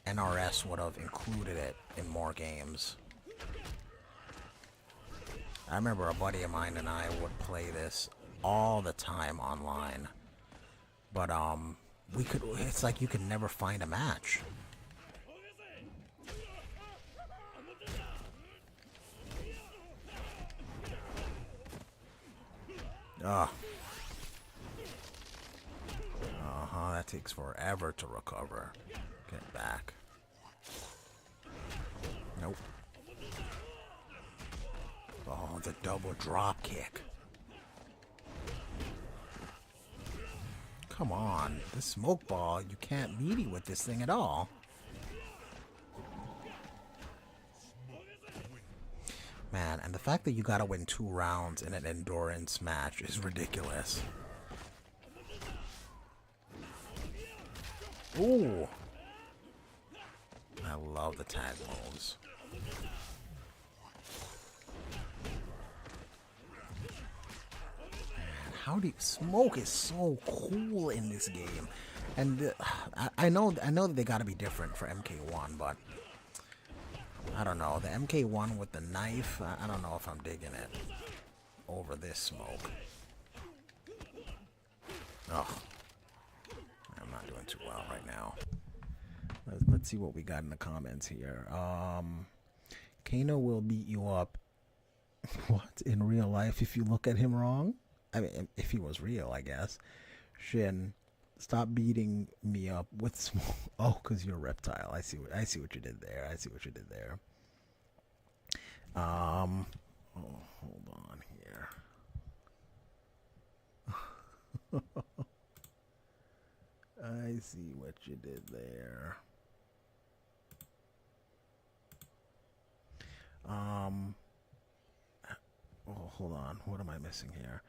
NRS would have included it in more games. I remember a buddy of mine and I would play this all the time online. But it's like you could never find a match. Ugh. That takes forever to recover. Get back. Nope. Oh, the double drop kick. Come on. The smoke ball, you can't meaty with this thing at all. Man, and the fact that you gotta win 2 rounds in an endurance match is ridiculous. Ooh. I love the tag moves. Man, how do you... Smoke is so cool in this game. And I know that they gotta be different for MK1, but I don't know. The MK1 with the knife, I don't know if I'm digging it over this smoke. Ugh. I'm not doing too well right now. Let's see what we got in the comments here. Kano will beat you up. What? In real life if you look at him wrong? I mean, if he was real, I guess. Shin, stop beating me up with smoke. Oh, because you're a reptile. I see what you did there. Oh, hold on here. I see what you did there. Oh, hold on. What am I missing here?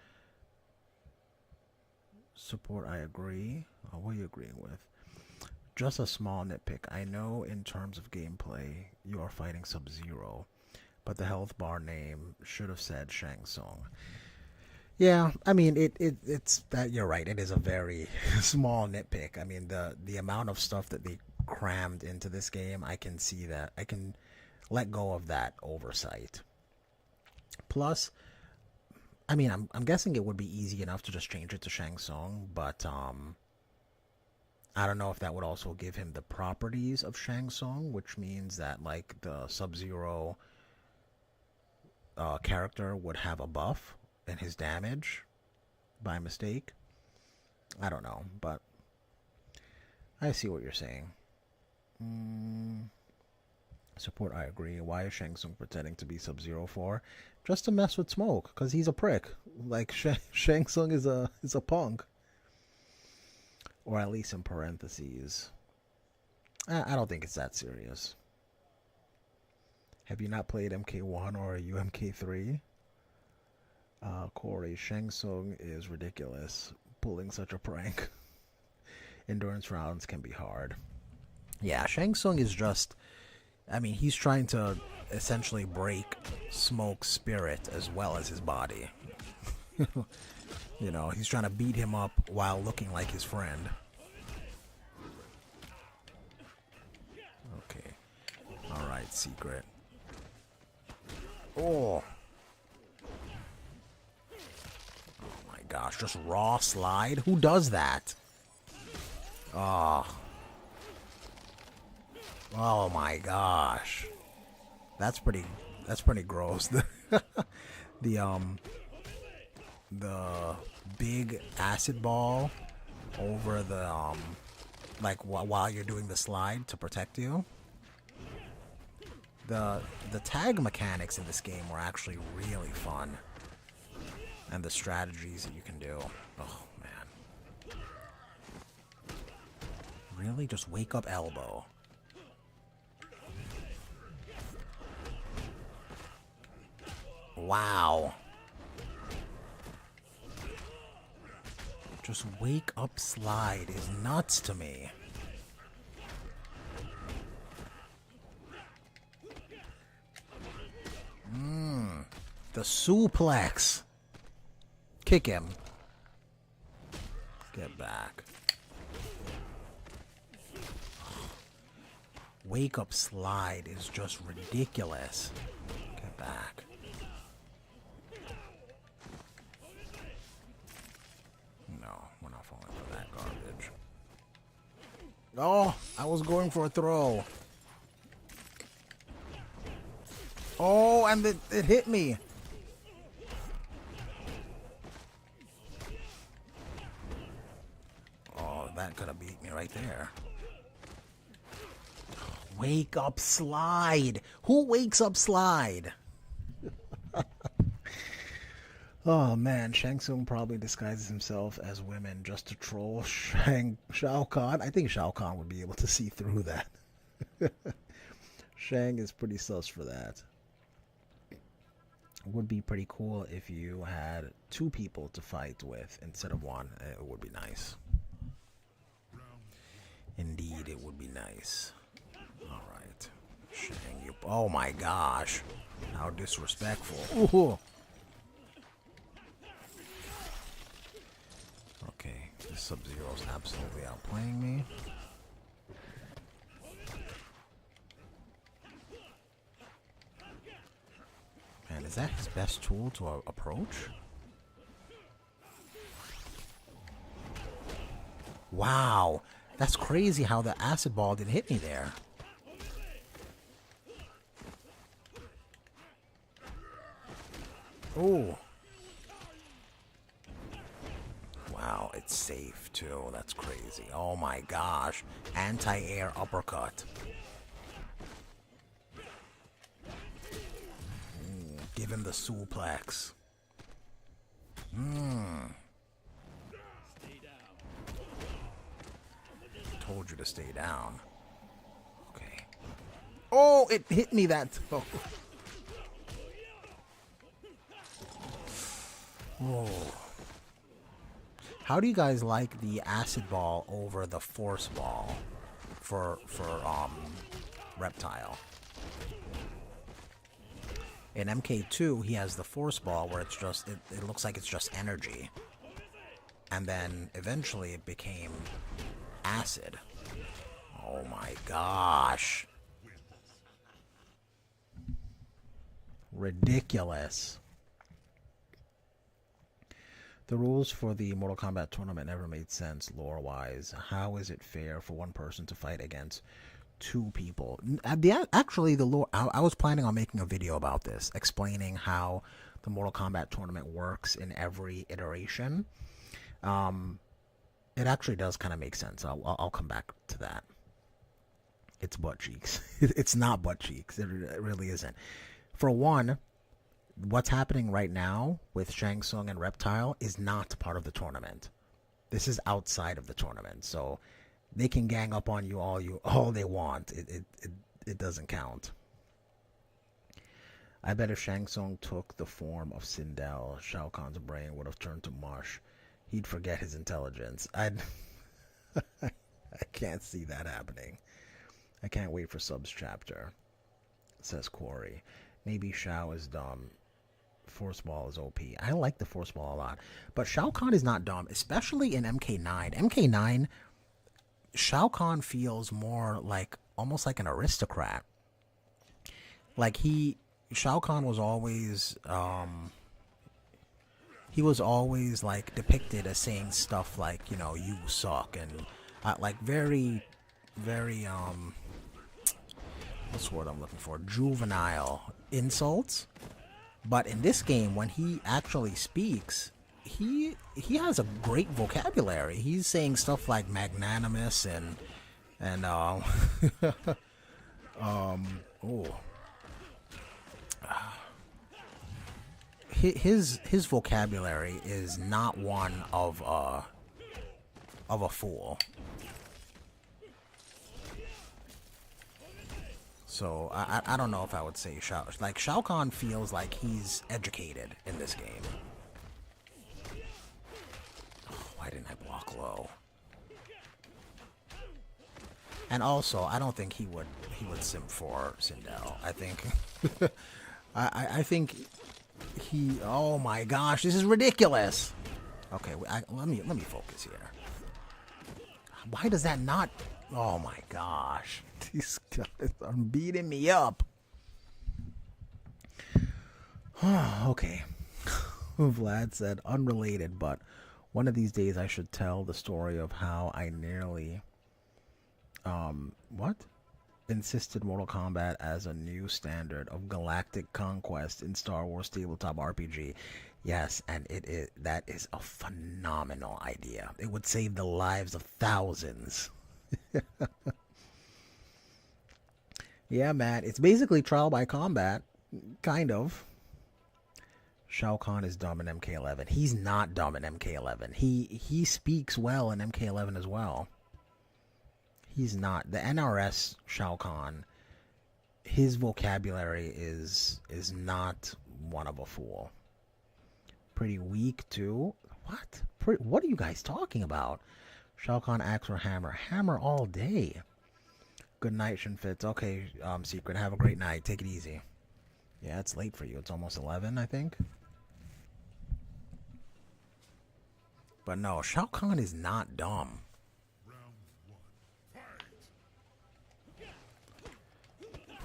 Support, I agree. Oh, what are you agreeing with? Just a small nitpick. I know in terms of gameplay, you are fighting Sub-Zero, but the health bar name should have said Shang Tsung. Yeah, I mean it's that you're right. It is a very small nitpick. I mean the amount of stuff that they crammed into this game, I can see that. I can let go of that oversight. Plus, I mean I'm guessing it would be easy enough to just change it to Shang Tsung, but I don't know if that would also give him the properties of Shang Tsung, which means that like the Sub-Zero character would have a buff in his damage by mistake. I don't know, but I see what you're saying. Support, I agree. Why is Shang Tsung pretending to be Sub-Zero for? Just to mess with Smoke, because he's a prick. Like, Shang Tsung is a punk. Or at least in parentheses. I don't think it's that serious. Have you not played MK1 or are you MK3? Corey, Shang Tsung is ridiculous. Pulling such a prank. Endurance rounds can be hard. Yeah, Shang Tsung is just... I mean, he's trying to essentially break Smoke's spirit as well as his body. You know, he's trying to beat him up while looking like his friend. Okay. Alright, Secret. Oh. Oh my gosh, just raw slide? Who does that? Oh. Oh my gosh. That's pretty gross. The big acid ball over the like while you're doing the slide to protect you. The tag mechanics in this game were actually really fun, and the strategies that you can do. Oh man, really? Just wake up elbow. Wow. Just wake up slide is nuts to me. The suplex. Kick him. Get back. Wake up slide is just ridiculous. Get back. No, we're not falling for that garbage. Oh, I was going for a throw. Oh, and it hit me. Oh, that could have beat me right there. Wake up slide. Who wakes up slide? Oh man, Shang Tsung probably disguises himself as women just to troll Shao Kahn. I think Shao Kahn would be able to see through that. Shang is pretty sus for that. It would be pretty cool if you had two people to fight with instead of one. It would be nice. Indeed, it would be nice. Alright. Shang, you... Oh my gosh. How disrespectful. Ooh. Okay, this Sub-Zero's absolutely outplaying me. Man, is that his best tool to approach? Wow, that's crazy how the acid ball didn't hit me there. Oh. Wow, it's safe too. That's crazy. Oh my gosh. Anti-air uppercut. Give him the suplex. Told you to stay down. Okay. Oh, it hit me that. Oh. How do you guys like the acid ball over the force ball for Reptile? In MK2, he has the Force Ball where it's just, it looks like it's just energy. And then eventually it became acid. Oh my gosh. Ridiculous. The rules for the Mortal Kombat tournament never made sense lore-wise. How is it fair for one person to fight against two people? Actually, the lore, I was planning on making a video about this, explaining how the Mortal Kombat tournament works in every iteration. It actually does kind of make sense. I'll come back to that. It's butt cheeks. It's not butt cheeks. It really isn't. For one, what's happening right now with Shang Tsung and Reptile is not part of the tournament. This is outside of the tournament, so they can gang up on you all they want. It doesn't count. I bet if Shang Tsung took the form of Sindel, Shao Kahn's brain would have turned to mush. He'd forget his intelligence. I can't see that happening. I can't wait for Sub's chapter, says Quarry. Maybe Shao is dumb. Force Ball is OP. I like the Force Ball a lot. But Shao Kahn is not dumb, especially in MK9. MK9, Shao Kahn feels more like, almost like an aristocrat. Like Shao Kahn was always, he was always like depicted as saying stuff like, you know, you suck, and like very, very, what's the word I'm looking for? Juvenile insults. But in this game, when he actually speaks, he has a great vocabulary. He's saying stuff like magnanimous and his vocabulary is not one of a fool. So I don't know if I would say Shao Kahn feels like he's educated in this game. Oh, why didn't I block low? And also, I don't think he would simp for Sindel. I think I think he. Oh my gosh, this is ridiculous. Okay, let me focus here. Why does that not? Oh my gosh. These guys are beating me up. Okay. Vlad said, unrelated, but one of these days I should tell the story of how I nearly, insisted Mortal Kombat as a new standard of galactic conquest in Star Wars tabletop RPG. Yes, and that is a phenomenal idea. It would save the lives of thousands. Yeah, man, it's basically trial by combat, kind of. Shao Kahn is dumb in MK11. He's not dumb in MK11. He speaks well in MK11 as well. He's not. The NRS Shao Kahn, his vocabulary is not one of a fool. Pretty weak too. What? What are you guys talking about? Shao Kahn axe or hammer? Hammer all day. Good night, Shinfits. Okay, Secret, have a great night. Take it easy. Yeah, it's late for you. It's almost 11, I think. But no, Shao Kahn is not dumb.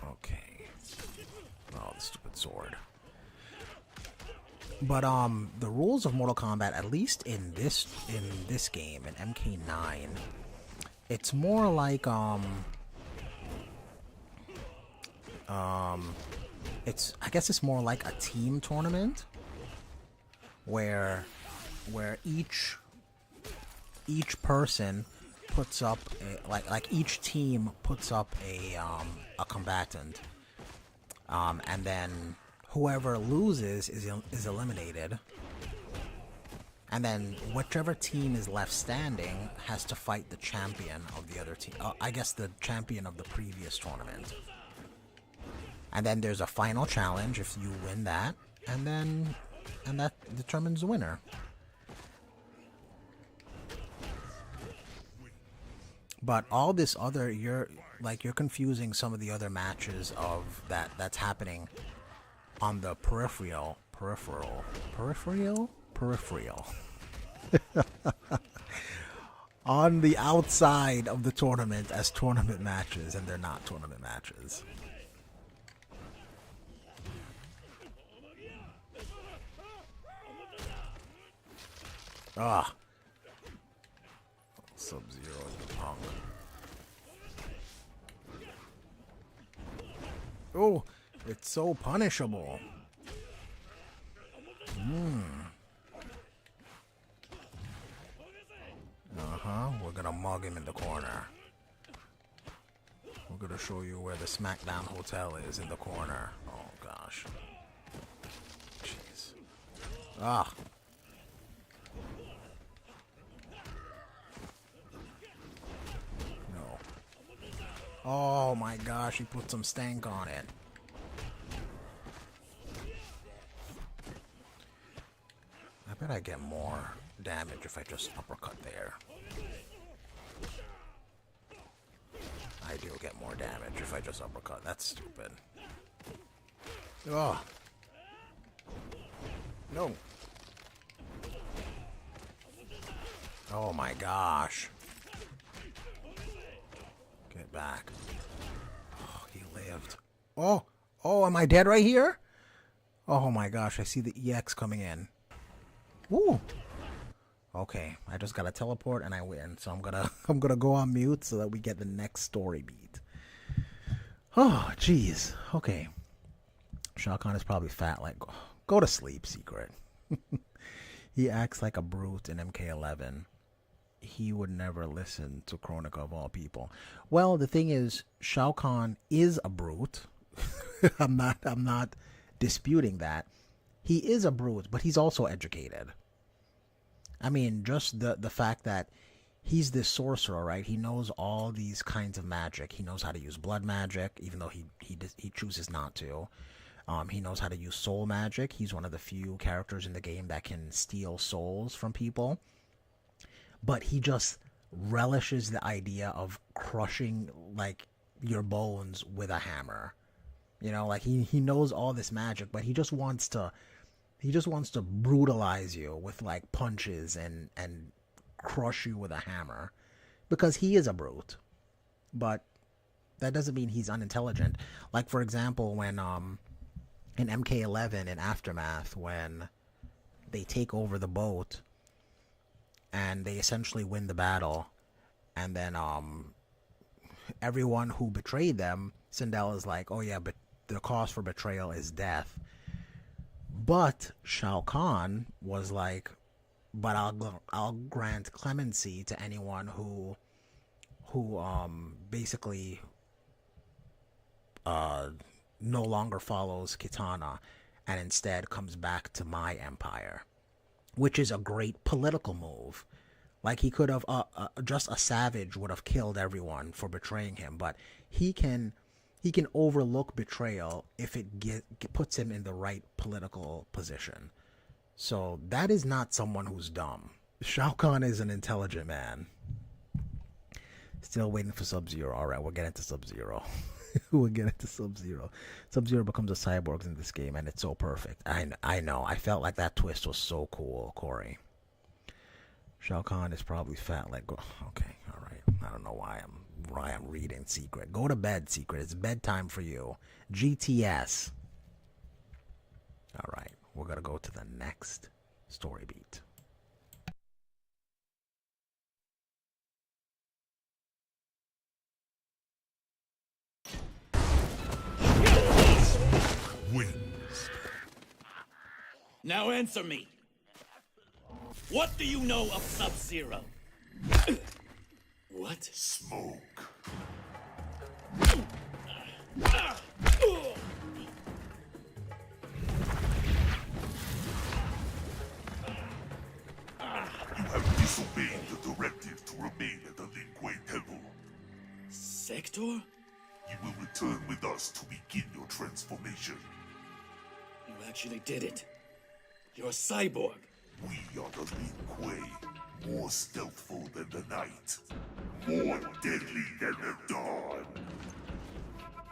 Okay. Oh, the stupid sword. But the rules of Mortal Kombat, at least in this game, in MK9, it's more like I guess it's more like a team tournament where each person puts up like each team puts up a combatant, and then whoever loses is eliminated, and then whichever team is left standing has to fight the champion of the other team. I guess the champion of the previous tournament. And then there's a final challenge if you win that, and that determines the winner. But all this other, you're confusing some of the other matches of that's happening on the peripheral, on the outside of the tournament as tournament matches, and they're not tournament matches. Ah. Sub-Zero is the punk. Oh, it's so punishable. We're gonna mug him in the corner. We're gonna show you where the SmackDown Hotel is in the corner. Oh gosh. Jeez. Ah. No. Oh my gosh, he put some stank on it. I bet I get more damage if I just uppercut there. I do get more damage if I just uppercut. That's stupid. Ugh. No. Oh my gosh. Get back. Oh, he lived. Oh, am I dead right here? Oh my gosh, I see the EX coming in. Woo. Okay, I just gotta teleport and I win. So I'm gonna go on mute so that we get the next story beat. Oh, jeez. Okay. Shao Kahn is probably fat. Like, go to sleep, Secret. He acts like a brute in MK11. He would never listen to Kronika of all people. Well, the thing is, Shao Kahn is a brute. I'm not disputing that. He is a brute, but he's also educated. I mean, just the fact that he's this sorcerer, right? He knows all these kinds of magic. He knows how to use blood magic, even though he chooses not to. He knows how to use soul magic. He's one of the few characters in the game that can steal souls from people. But he just relishes the idea of crushing, like, your bones with a hammer. You know, like, he knows all this magic, but he just wants to brutalize you with, like, punches and crush you with a hammer, because he is a brute. But that doesn't mean he's unintelligent. Like, for example, when in MK11 in Aftermath, when they take over the boat and they essentially win the battle, and then everyone who betrayed them, Sindel is like, oh yeah, but the cost for betrayal is death. But Shao Kahn was like, but I'll grant clemency to anyone who basically no longer follows Kitana and instead comes back to my empire, which is a great political move. Like, he could have just a savage would have killed everyone for betraying him, but he can overlook betrayal if it puts him in the right political position. So that is not someone who's dumb. Shao Kahn is an intelligent man. Still waiting for Sub-Zero. All right, we'll get into Sub-Zero. We'll get into Sub-Zero. Sub-Zero becomes a cyborg in this game, and it's so perfect. I know. I felt like that twist was so cool, Corey. Shao Kahn is probably fat. Like, okay, all right. I don't know why I'm reading Secret. Go to bed, Secret. It's bedtime for you. GTS. All right, we're gonna go to the next story beat. Wins. Now answer me. What do you know of Sub-Zero? What? Smoke. You have disobeyed the directive to remain at the Lin Kuei Temple. Sector? You will return with us to begin your transformation. You actually did it. You're a cyborg. We are the Lin Kuei, more stealthful than the night, more deadly than the dawn.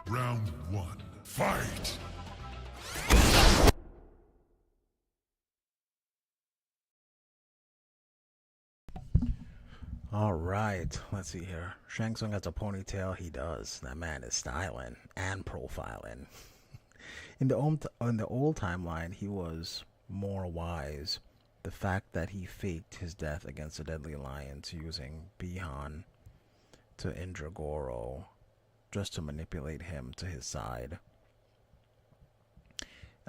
Round 1. Fight! All right, let's see here. Shang Tsung has a ponytail. He does. That man is styling and profiling. In the old timeline, he was more wise. The fact that he faked his death against the Deadly Alliance using Bihan to injure Goro just to manipulate him to his side.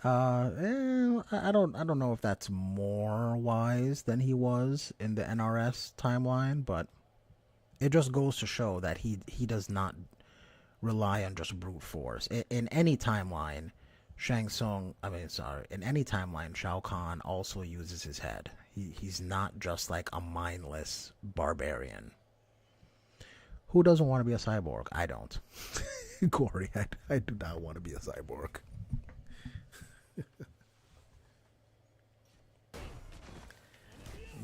I don't know if that's more wise than he was in the NRS timeline, but it just goes to show that he does not rely on just brute force. In any timeline, in any timeline, Shao Kahn also uses his head. He's not just like a mindless barbarian. Who doesn't want to be a cyborg? I don't. Corey, I do not want to be a cyborg.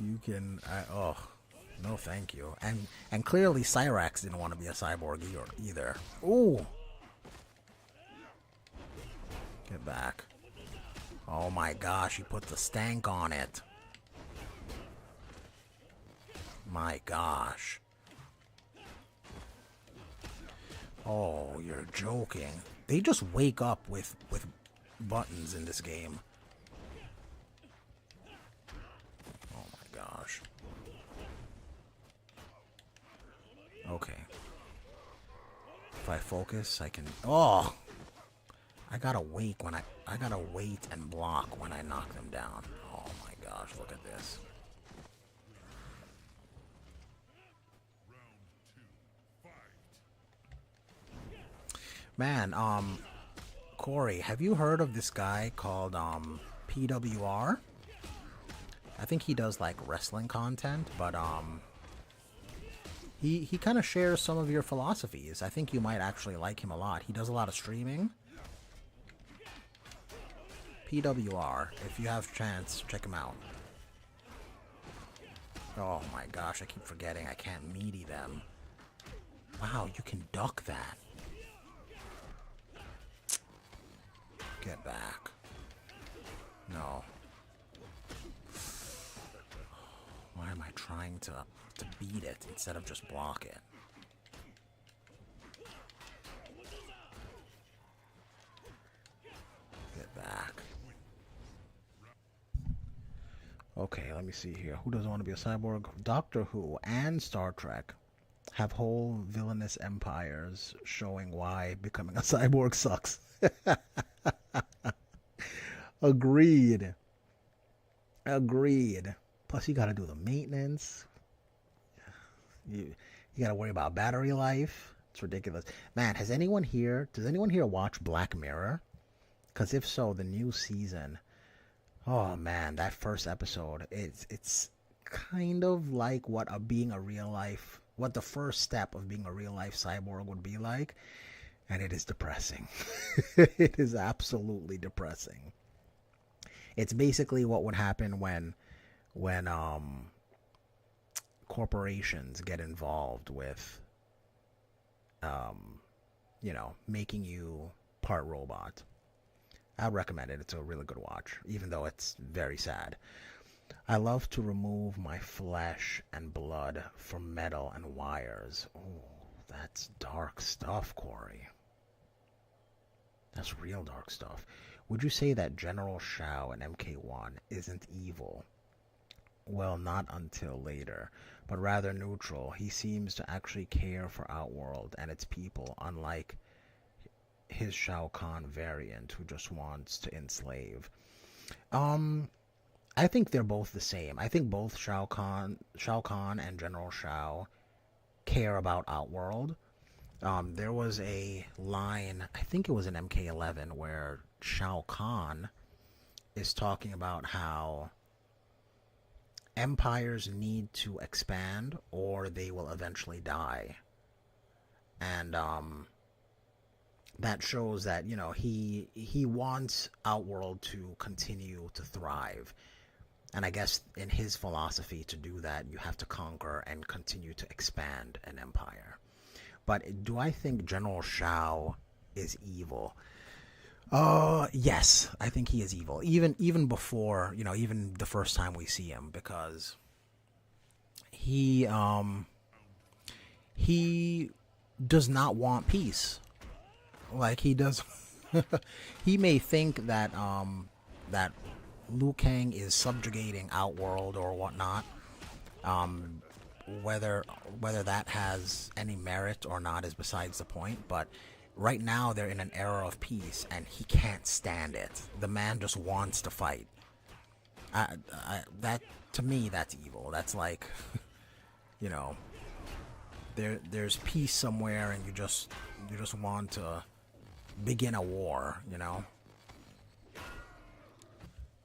You can, no thank you. And clearly Cyrax didn't want to be a cyborg either. Ooh. Get back. Oh my gosh, he put the stank on it. My gosh. Oh, you're joking. They just wake up with buttons in this game. Oh my gosh. Okay. If I focus, I can... Oh! I gotta wait and block when I knock them down. Oh my gosh, look at this. Man, Corey, have you heard of this guy called PWR? I think he does like wrestling content, but he kind of shares some of your philosophies. I think you might actually like him a lot. He does a lot of streaming. PWR, if you have a chance, check him out. Oh my gosh, I keep forgetting I can't meaty them. Wow, you can duck that. Get back. No. Why am I trying to beat it instead of just block it? Get back. Okay, let me see here. Who doesn't want to be a cyborg? Doctor Who and Star Trek have whole villainous empires showing why becoming a cyborg sucks. Agreed. Plus, you gotta do the maintenance. You gotta worry about battery life. It's ridiculous. Man, does anyone here watch Black Mirror? Because if so, the new season, oh man, that first episode, it's kind of like what the first step of being a real life cyborg would be like. And it is depressing. It is absolutely depressing. It's basically what would happen when corporations get involved with, making you part robot. I recommend it. It's a really good watch, even though it's very sad. I love to remove my flesh and blood from metal and wires. Oh, that's dark stuff, Corey. That's real dark stuff. Would you say that General Shao in MK1 isn't evil? Well, not until later, but rather neutral. He seems to actually care for Outworld and its people, unlike his Shao Kahn variant who just wants to enslave. I think they're both the same. I think both Shao Kahn and General Shao care about Outworld. There was a line, I think it was in MK11, where Shao Kahn is talking about how empires need to expand or they will eventually die. And that shows that, he wants Outworld to continue to thrive. And I guess in his philosophy, to do that, you have to conquer and continue to expand an empire. But do I think General Shao is evil? Yes, I think he is evil. Even before, even the first time we see him, because he does not want peace. Like, he does. He may think that that Liu Kang is subjugating Outworld or whatnot. Whether that has any merit or not is besides the point. But right now they're in an era of peace, and he can't stand it. The man just wants to fight. That, to me, that's evil. That's like, you know, there's peace somewhere, and you just want to begin a war, you know.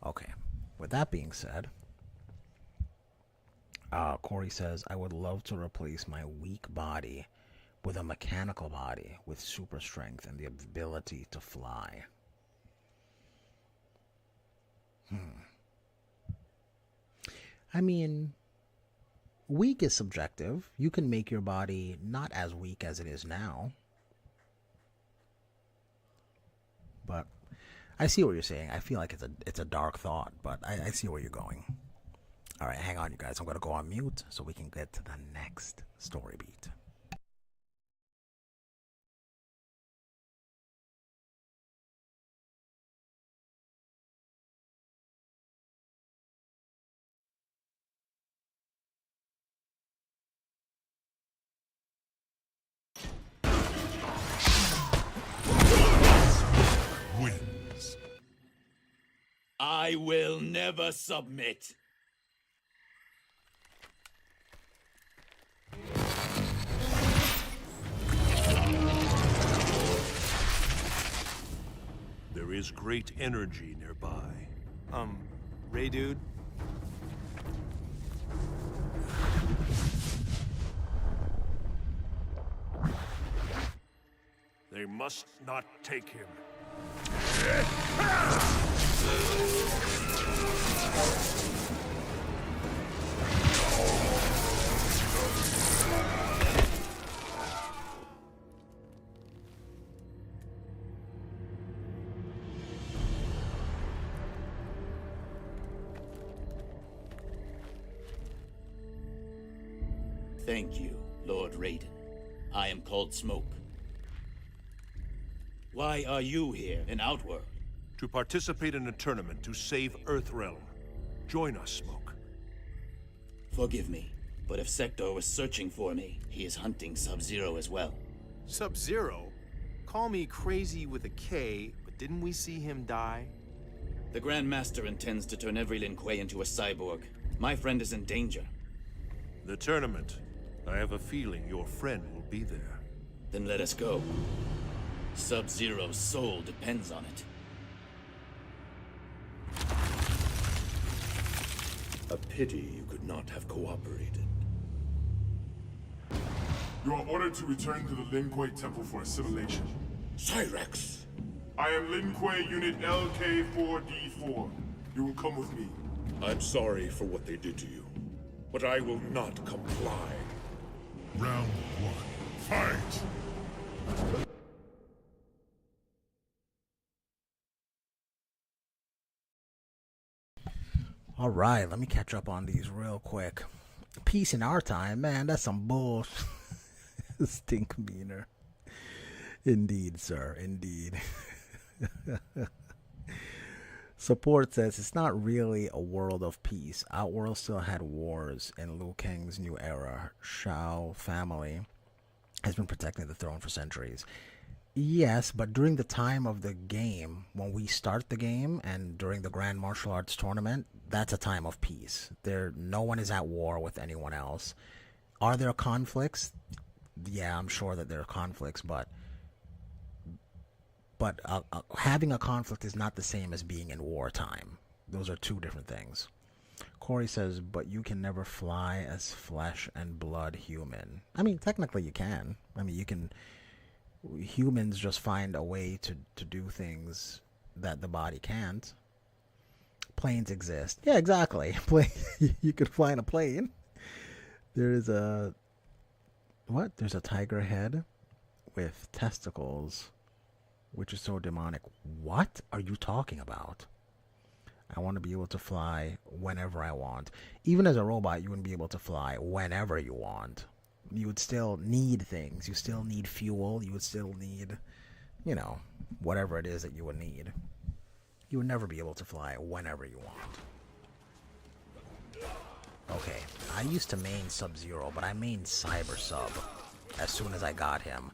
Okay, with that being said, Corey says, I would love to replace my weak body with a mechanical body with super strength and the ability to fly. I mean, weak is subjective. You can make your body not as weak as it is now. But I see what you're saying. I feel like it's a dark thought, but I see where you're going. All right, hang on, you guys. I'm going to go on mute so we can get to the next story beat. Wins. I will never submit. There is great energy nearby. Ray dude? They must not take him. Thank you, Lord Raiden. I am called Smoke. Why are you here in Outworld? To participate in a tournament to save Earthrealm. Join us, Smoke. Forgive me, but if Sector was searching for me, he is hunting Sub-Zero as well. Sub-Zero? Call me crazy with a K, but didn't we see him die? The Grand Master intends to turn every Lin Kuei into a cyborg. My friend is in danger. The tournament. I have a feeling your friend will be there. Then let us go. Sub-Zero's soul depends on it. A pity you could not have cooperated. You are ordered to return to the Lin Kuei Temple for assimilation. Cyrax! I am Lin Kuei Unit LK4D4. You will come with me. I'm sorry for what they did to you, but I will not comply. Round 1. Fight! All right, let me catch up on these real quick. Peace in our time, man, that's some bull. Stink meaner. Indeed, sir, indeed. Support says it's not really a world of peace. Outworld still had wars in Liu Kang's new era. Shao family has been protecting the throne for centuries. Yes, but during the time of the game, when we start the game and during the Grand Martial Arts Tournament, that's a time of peace. No one is at war with anyone else. Are there conflicts? Yeah, I'm sure that there are conflicts, but having a conflict is not the same as being in wartime. Those are two different things. Corey says, but you can never fly as flesh and blood human. I mean, technically you can. I mean, you can. Humans just find a way to do things that the body can't. Planes exist. Yeah, exactly. You could fly in a plane. There's a tiger head with testicles, which is so demonic. What are you talking about? I want to be able to fly whenever I want. Even as a robot, you wouldn't be able to fly whenever you want. You would still need things. You still need fuel. You would still need, you know, whatever it is that you would need. You would never be able to fly whenever you want. Okay, I used to main Sub-Zero, but I mained Cyber Sub as soon as I got him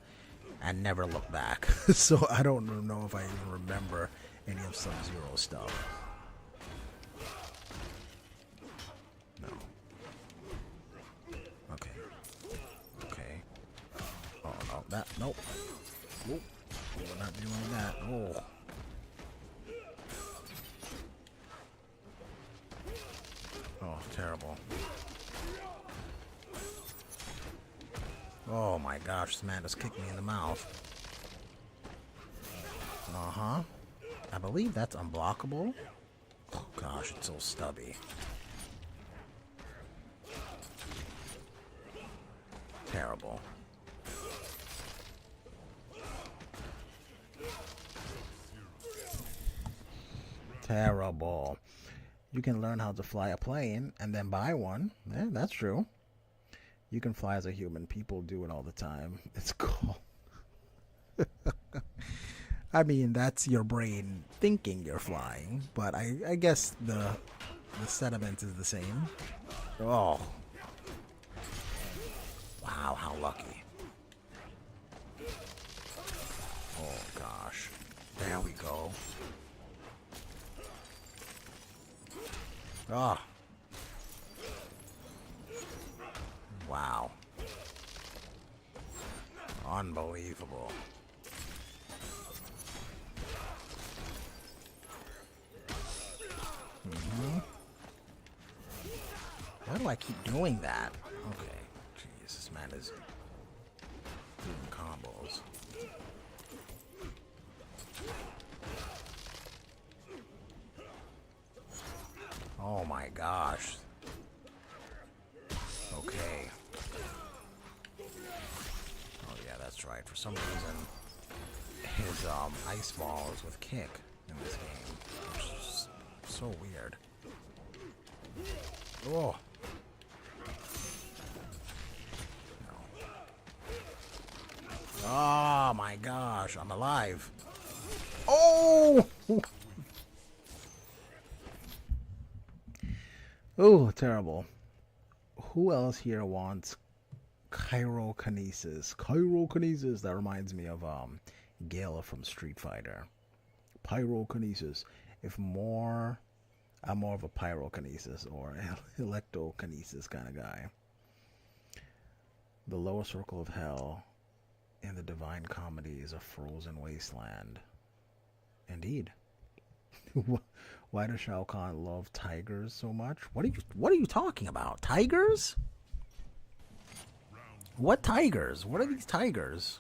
and never looked back. So I don't know if I even remember any of Sub-Zero stuff. No. Okay. Okay. Oh, no. That, nope. Nope. We're not doing that. Oh. Oh, terrible. Oh my gosh, this man just kicked me in the mouth. Uh-huh. I believe that's unblockable. Oh gosh, it's so stubby. Terrible. Terrible. You can learn how to fly a plane and then buy one. Yeah, that's true. You can fly as a human. People do it all the time. It's cool. I mean, that's your brain thinking you're flying, but I guess the sediment is the same. Oh. Wow, how lucky. Oh, gosh. There we go. Ah. Wow. Unbelievable. Why do I keep doing that? Okay. Jeez, this man is doing combos. Oh my gosh. Okay. Oh yeah, that's right. For some reason, his ice ball is with kick in this game, which is just so weird. Oh. No. Oh my gosh, I'm alive. Oh! Oh, terrible. Who else here wants Pyrokinesis? Pyrokinesis. That reminds me of Gale from Street Fighter. Pyrokinesis. I'm more of a pyrokinesis or electrokinesis kind of guy. The lower circle of hell in the Divine Comedy is a frozen wasteland. Indeed. Why does Shao Kahn love tigers so much? What are you talking about? Tigers? What tigers? What are these tigers?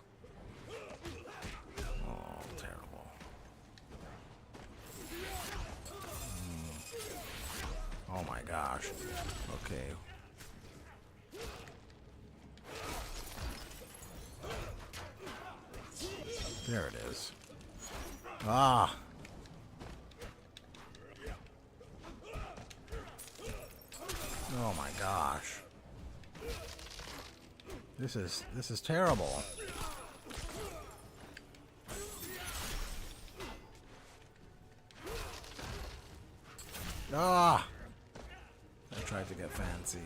Oh, terrible. Oh my gosh. Okay. There it is. Ah. Oh my gosh. This is terrible. Ah! I tried to get fancy.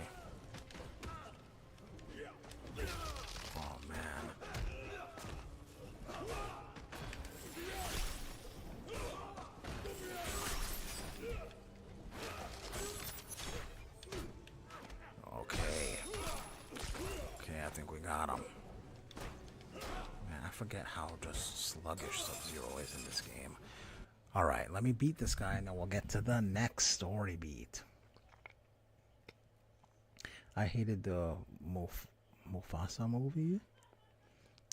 Oh man. I think we got him. Man, I forget how just sluggish Sub-Zero is in this game. Alright, let me beat this guy and then we'll get to the next story beat. I hated the Mufasa movie.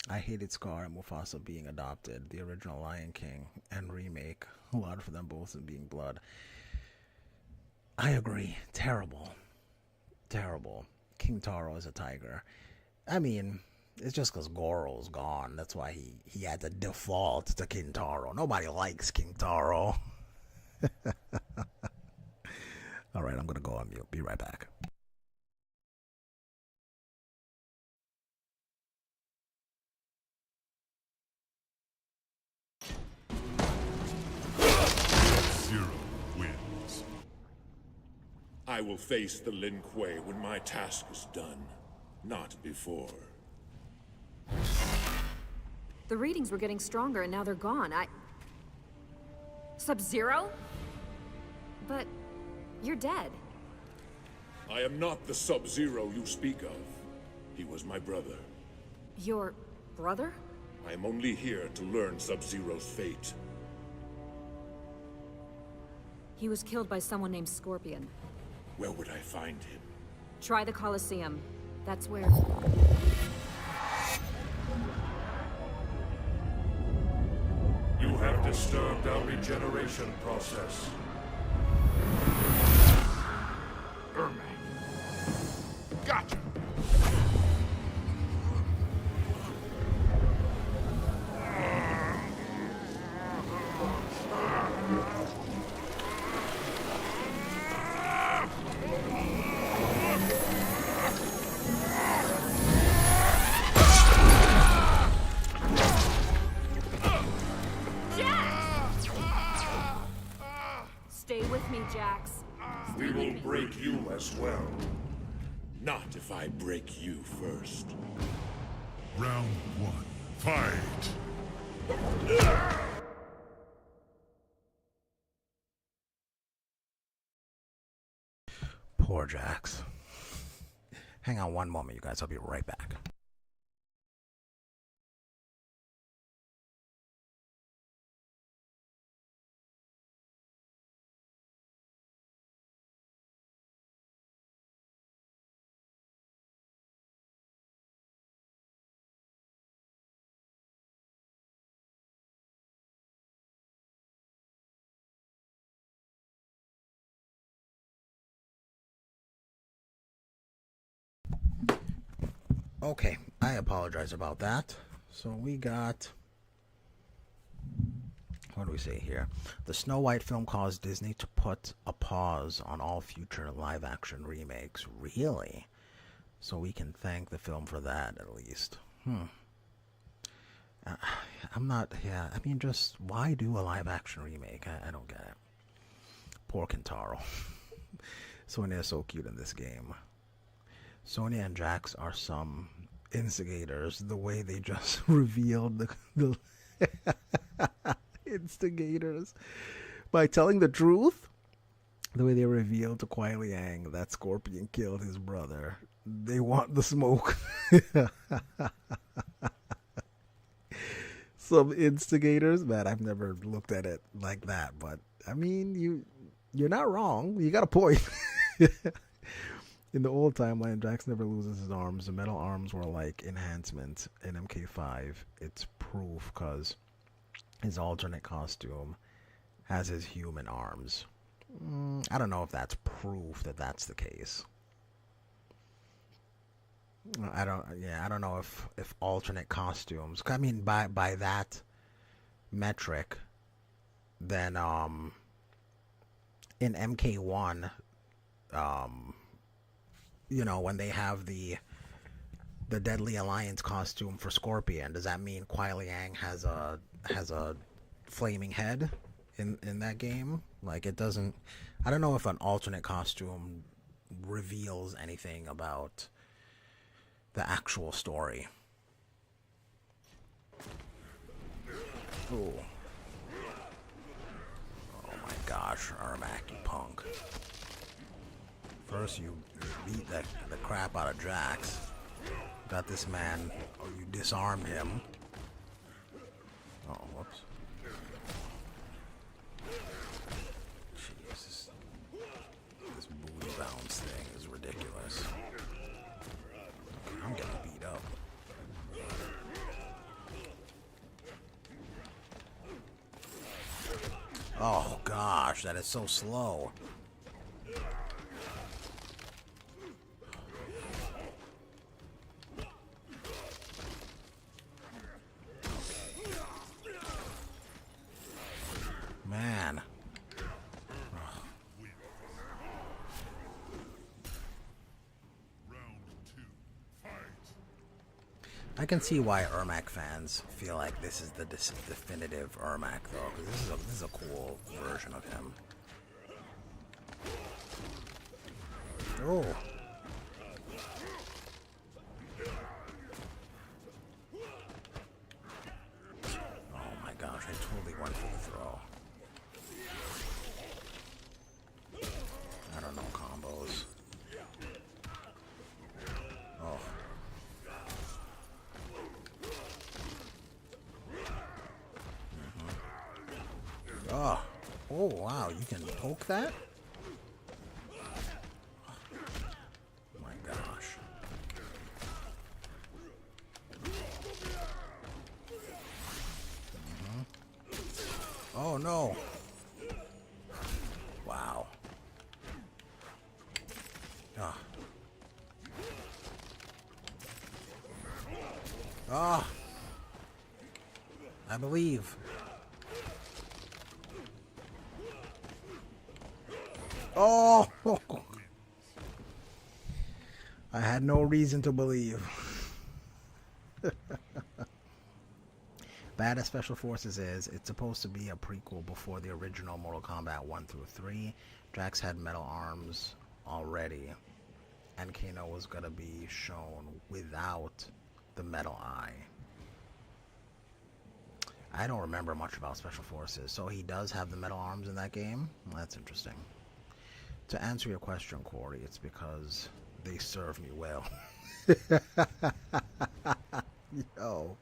I hated Scar and Mufasa being adopted. The original Lion King and remake. A lot for them both being blood. I agree. Terrible. Terrible. King Taro is a tiger. I mean, it's just because Goro's gone. That's why he had to default to King Taro. Nobody likes King Taro. Alright, I'm gonna go on mute. Be right back. Zero wins. I will face the Lin Kuei when my task is done, not before. The readings were getting stronger and now they're gone. Sub-Zero? But you're dead. I am not the Sub-Zero you speak of. He was my brother. Your brother? I am only here to learn Sub-Zero's fate. He was killed by someone named Scorpion. Where would I find him? Try the Colosseum. That's where... You have disturbed our regeneration process. Gotcha! Stay with me, Jax. We will break you as well. Not if I break you first. Round one. Fight! Poor Jax. Hang on one moment, you guys. I'll be right back. Okay, I apologize about that. So we got... What do we say here? The Snow White film caused Disney to put a pause on all future live-action remakes. Really? So we can thank the film for that, at least. I'm not... Yeah, I mean, just... Why do a live-action remake? I don't get it. Poor Kentaro. Sonya is so cute in this game. Sonya and Jax are some instigators. The way they just revealed the instigators by telling the truth. The way they revealed to Kuai Liang that Scorpion killed his brother. They want the smoke. Some instigators, man. I've never looked at it like that, but I mean, you're not wrong. You got a point. In the old timeline, Jax never loses his arms. The metal arms were like enhancement in MK5. It's proof because his alternate costume has his human arms. I don't know if that's proof that that's the case. I don't know if alternate costumes. I mean, by that metric, then in MK1, you know, when they have the Deadly Alliance costume for Scorpion, does that mean Kuai Liang has a flaming head in that game? Like, it doesn't... I don't know if an alternate costume reveals anything about the actual story. Ooh. Oh my gosh, Ermac, you punk. First you beat the crap out of Jax. Got this man, or you disarmed him. Oh, whoops. Jesus. This booty bounce thing is ridiculous. Okay, I'm getting beat up. Oh gosh, that is so slow. Man. I can see why Ermac fans feel like this is the definitive Ermac, though, because this is a cool version of him. Oh. Oh my gosh, I totally went for the throw. I don't know combos. Oh. Oh. Oh, wow, you can poke that? Oh no. Wow. Ah. Ah. I believe. Oh. I had no reason to believe. Bad as Special Forces is, it's supposed to be a prequel before the original Mortal Kombat 1 through 3. Drax had metal arms already, and Kano was going to be shown without the metal eye. I don't remember much about Special Forces, so he does have the metal arms in that game? Well, that's interesting. To answer your question, Corey, it's because they serve me well. Yo.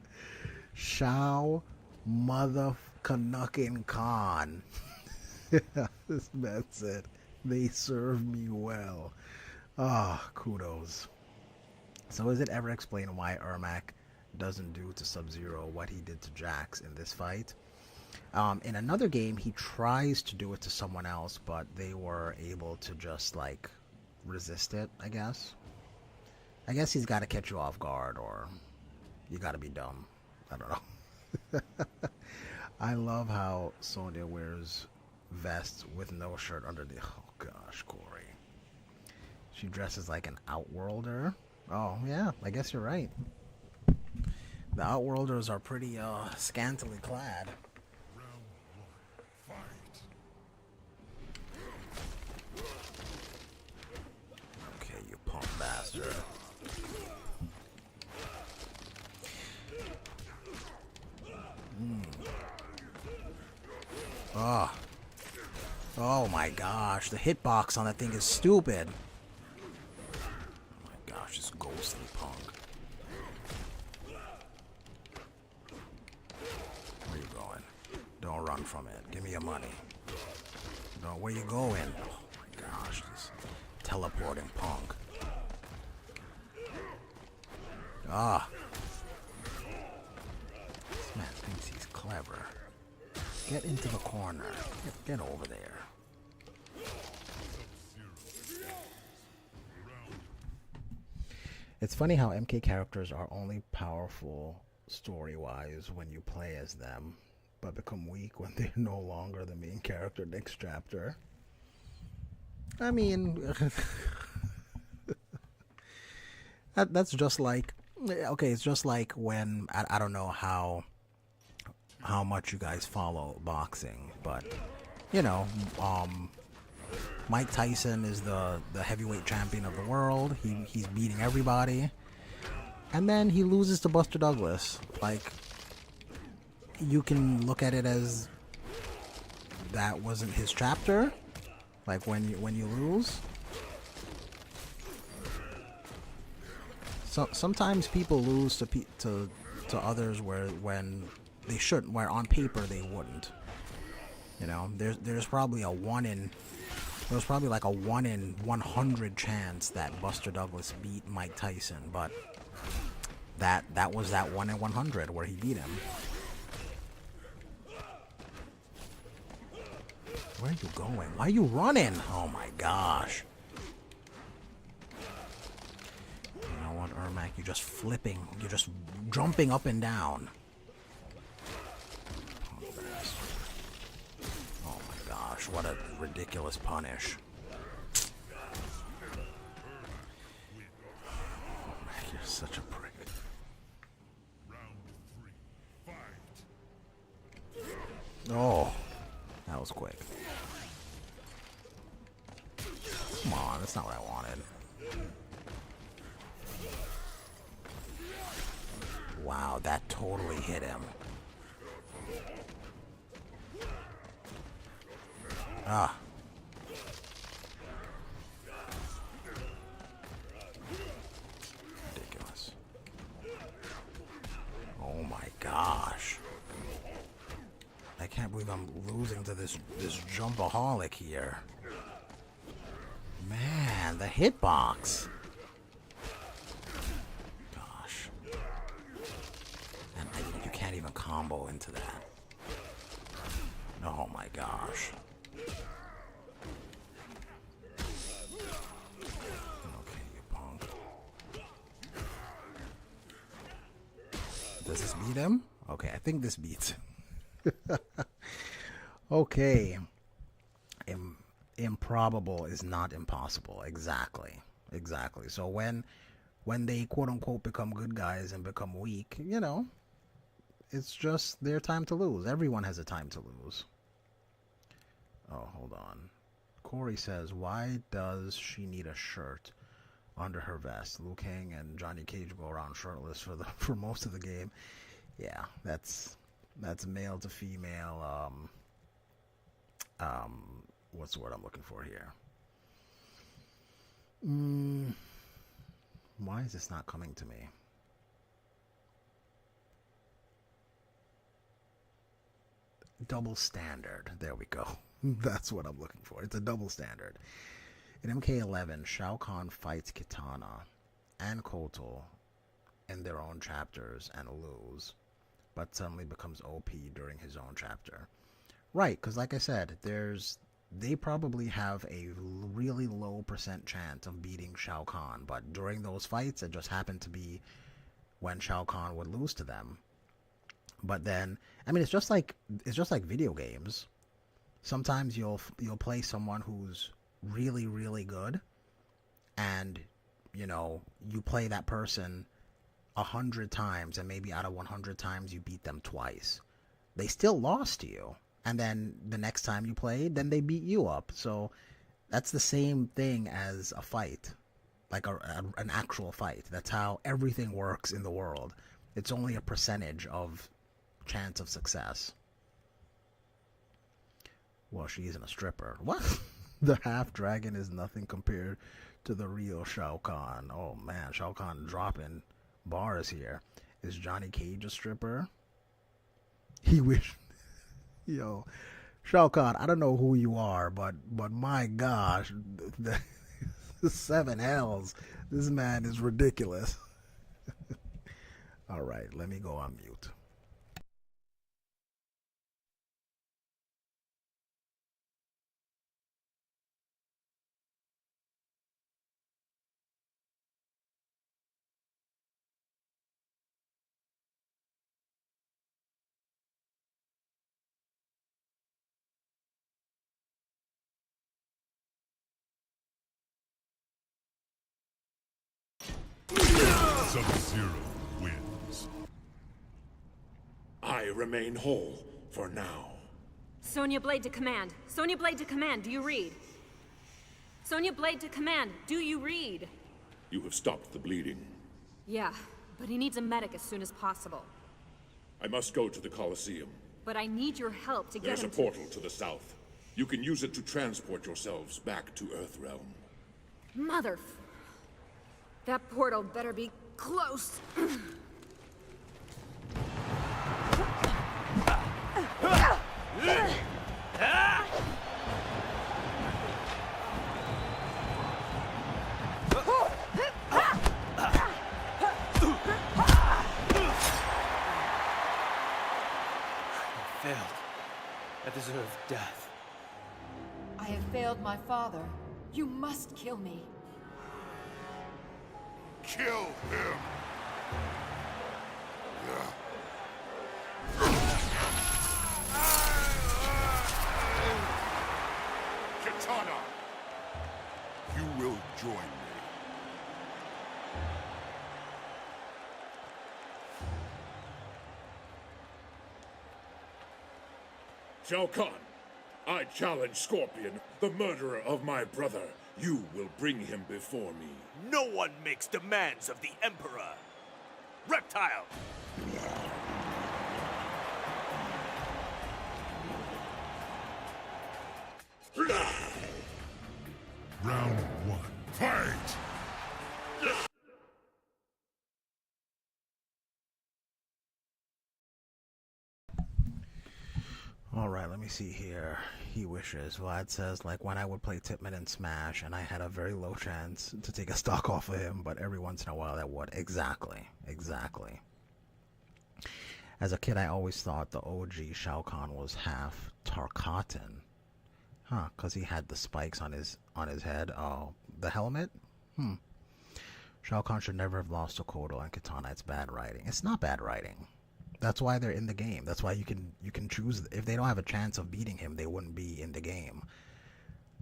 Shao Mother Canuckin Khan. This man said, they serve me well. Ah, kudos. So is it ever explained why Ermac doesn't do to Sub-Zero what he did to Jax in this fight? In another game, he tries to do it to someone else, but they were able to just, like, resist it, I guess. I guess he's got to catch you off guard, or you got to be dumb. I don't know. I love how Sonya wears vests with no shirt under the... Oh, gosh, Corey. She dresses like an Outworlder. Oh, yeah, I guess you're right. The Outworlders are pretty, scantily clad. Okay, you punk bastard. Oh. Oh my gosh, the hitbox on that thing is stupid. Oh my gosh, this ghostly punk. Where you going? Don't run from it. Give me your money. No, where you going? Oh my gosh, this teleporting punk. Ah. This man thinks he's clever. Get into the corner. Get over there. It's funny how MK characters are only powerful story-wise when you play as them, but become weak when they're no longer the main character next chapter. I mean, that's just like, okay, it's just like when, I don't know how much you guys follow boxing, but, you know, Mike Tyson is the heavyweight champion of the world. He's beating everybody. And then he loses to Buster Douglas. Like, you can look at it as that wasn't his chapter. Like, when you lose. So sometimes people lose to others when they shouldn't, where on paper they wouldn't. You know, there's probably like a 1 in 100 chance that Buster Douglas beat Mike Tyson, but that was that 1 in 100 where he beat him. Where are you going? Why are you running? Oh my gosh. You know what, Ermac? You're just flipping. You're just jumping up and down. Oh my gosh, what a ridiculous punish. You're such a prick. Oh, that was quick. Come on, that's not what I wanted. Wow, that totally hit him. Ah. Ridiculous. Oh my gosh. I can't believe I'm losing to this jumpaholic here. Man, the hitbox. Gosh. And you can't even combo into that. Oh my gosh. Okay, you punk. Does this beat him? Okay, I think this beats him. Okay. Improbable is not impossible. Exactly. So when they quote unquote become good guys and become weak, you know, it's just their time to lose. Everyone has a time to lose. Oh, hold on. Corey says, why does she need a shirt under her vest? Liu Kang and Johnny Cage go around shirtless for most of the game. Yeah, that's male to female. What's the word I'm looking for here? Why is this not coming to me? Double standard. There we go. That's what I'm looking for. It's a double standard. In MK11, Shao Kahn fights Kitana and Kotal in their own chapters and lose, but suddenly becomes OP during his own chapter. Right, because like I said, they probably have a really low % chance of beating Shao Kahn, but during those fights, it just happened to be when Shao Kahn would lose to them. But then, I mean, it's just like video games. Sometimes you'll play someone who's really, really good, and you know, you play that person 100 times, and maybe out of 100 times you beat them twice. They still lost to you. And then the next time you played, then they beat you up. So that's the same thing as a fight, like an actual fight. That's how everything works in the world. It's only a percentage of chance of success. Well, she isn't a stripper. What? The half dragon is nothing compared to the real Shao Kahn. Oh man, Shao Kahn dropping bars here. Is Johnny Cage a stripper? He wish. Yo, Shao Kahn, I don't know who you are, but my gosh, the 7 L's. This man is ridiculous. All right, let me go on mute. Sub-Zero wins. I remain whole for now. Sonya Blade to command. Sonya Blade to command, do you read? Sonya Blade to command, do you read? You have stopped the bleeding. Yeah, but he needs a medic as soon as possible. I must go to the Colosseum. But I need your help to get There's him a portal to the south. You can use it to transport yourselves back to Earthrealm. Mother... That portal better be close. Failed. I deserve death. I have failed my father. You must kill me. Kill him! Kitana! You will join me. Shao Kahn, I challenge Scorpion, the murderer of my brother. You will bring him before me. No one makes demands of the Emperor. Reptile! Round one, fight! Alright, let me see here. He wishes. Vlad says, like, when I would play Tipman in Smash, and I had a very low chance to take a stock off of him, but every once in a while that would. Exactly. Exactly. As a kid, I always thought the OG Shao Kahn was half Tarkatan. Huh, because he had the spikes on his head. Oh, the helmet? Shao Kahn should never have lost to Kodo and Katana. It's bad writing. It's not bad writing. That's why they're in the game. That's why you can choose. If they don't have a chance of beating him, they wouldn't be in the game.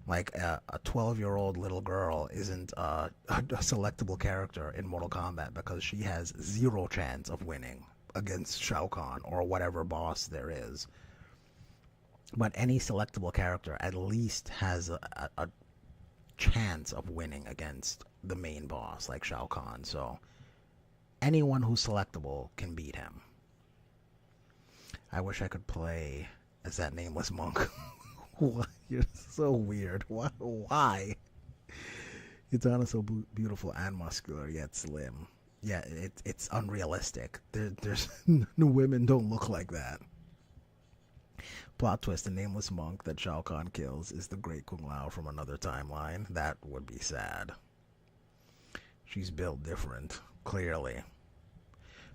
Like a 12-year-old little girl isn't a selectable character in Mortal Kombat because she has zero chance of winning against Shao Kahn or whatever boss there is. But any selectable character at least has a chance of winning against the main boss like Shao Kahn. So anyone who's selectable can beat him. I wish I could play as that nameless monk. What? You're so weird. Why? Katana so beautiful and muscular yet slim. Yeah, it's unrealistic. There's women don't look like that. Plot twist: the nameless monk that Shao Kahn kills is the Great Kung Lao from another timeline. That would be sad. She's built different, clearly.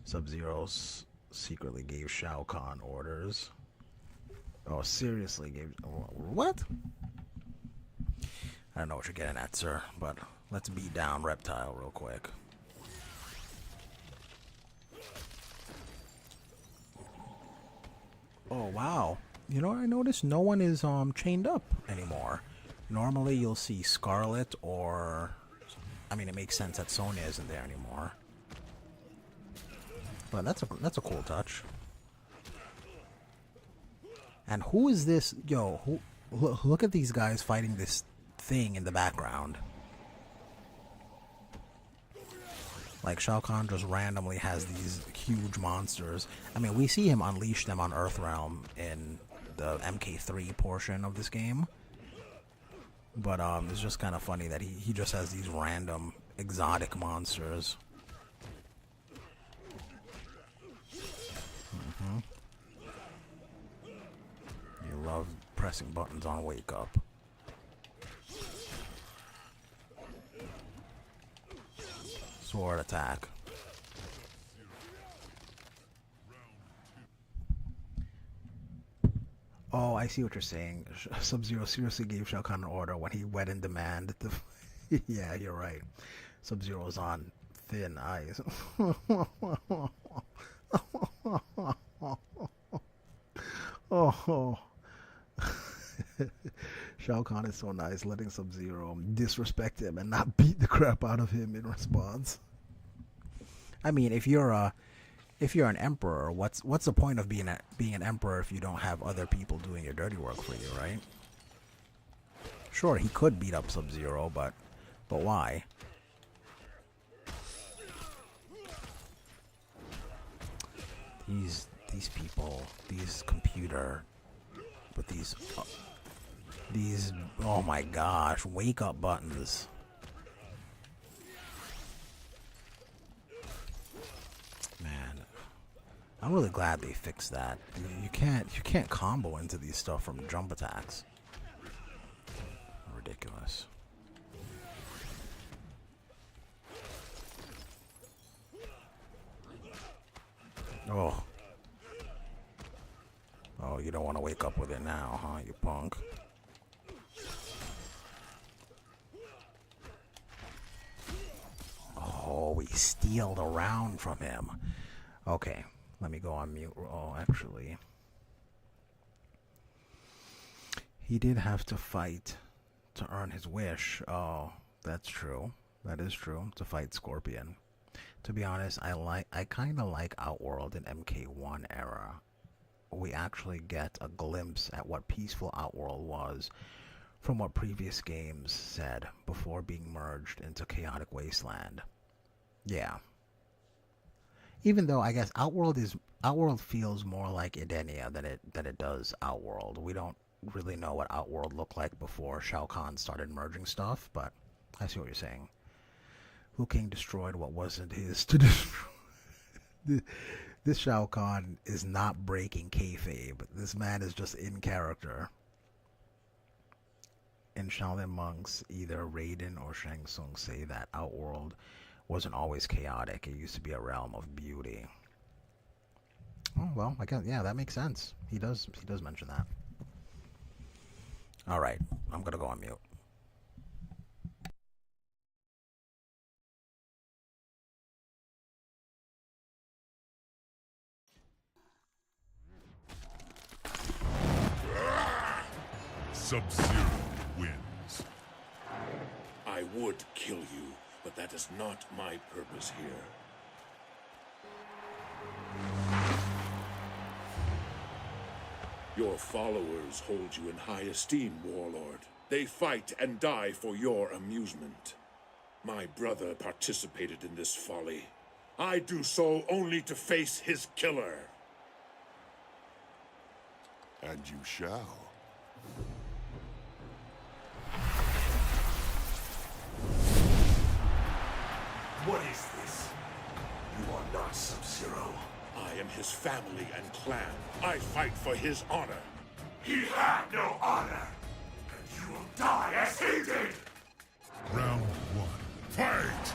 Sub-Zero's secretly gave Shao Kahn orders. Oh, seriously gave... What? I don't know what you're getting at, sir, but let's beat down Reptile real quick. Oh, wow. You know what I noticed? No one is chained up anymore. Normally you'll see Scarlet or... I mean, it makes sense that Sonya isn't there anymore. But that's a cool touch. And who is this? Yo, look at these guys fighting this thing in the background. Like Shao Kahn just randomly has these huge monsters. I mean, we see him unleash them on Earthrealm in the MK3 portion of this game. But it's just kind of funny that he just has these random exotic monsters. You love pressing buttons on Wake Up. Sword attack. Oh, I see what you're saying. Sub-Zero seriously gave Shao Kahn an order when he went in demand. Yeah, you're right. Sub-Zero's on thin ice. Oh. Shao Kahn is so nice, letting Sub-Zero disrespect him and not beat the crap out of him in response. I mean, if you're an emperor, what's the point of being an emperor if you don't have other people doing your dirty work for you, right? Sure, he could beat up Sub-Zero, but why? These people, these computer, but these oh my gosh, wake up buttons. Man, I'm really glad they fixed that. You can't combo into these stuff from jump attacks. Ridiculous. Oh, you don't want to wake up with it now, huh, you punk? Oh, we stealed a round from him. Okay, let me go on mute. Oh, actually, he did have to fight to earn his wish. Oh, that's true. That is true. To fight Scorpion. To be honest, I kind of like Outworld and MK1 era we actually get a glimpse at what peaceful Outworld was from what previous games said before being merged into Chaotic Wasteland. Yeah. Even though I guess Outworld feels more like Edenia than it does Outworld. We don't really know what Outworld looked like before Shao Kahn started merging stuff, but I see what you're saying. Liu Kang destroyed what wasn't his to destroy. This Shao Kahn is not breaking kayfabe. This man is just in character. In Shaolin monks, either Raiden or Shang Tsung say that Outworld wasn't always chaotic. It used to be a realm of beauty. Oh well, I guess yeah, that makes sense. He does mention that. All right, I'm gonna go on mute. Sub-Zero wins. I would kill you, but that is not my purpose here. Your followers hold you in high esteem, Warlord. They fight and die for your amusement. My brother participated in this folly. I do so only to face his killer. And you shall. What is this? You are not Sub-Zero. I am his family and clan. I fight for his honor. He had no honor, and you will die as he did! Round one. Fight!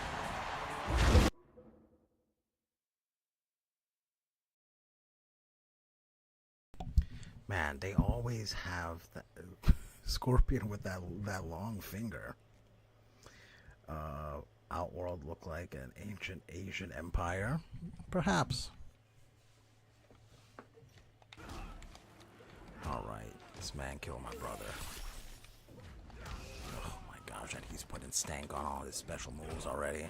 Man, they always have that Scorpion with that long finger. Outworld look like an ancient Asian empire? Perhaps. Alright, this man killed my brother. Oh my gosh, and he's putting stank on all his special moves already.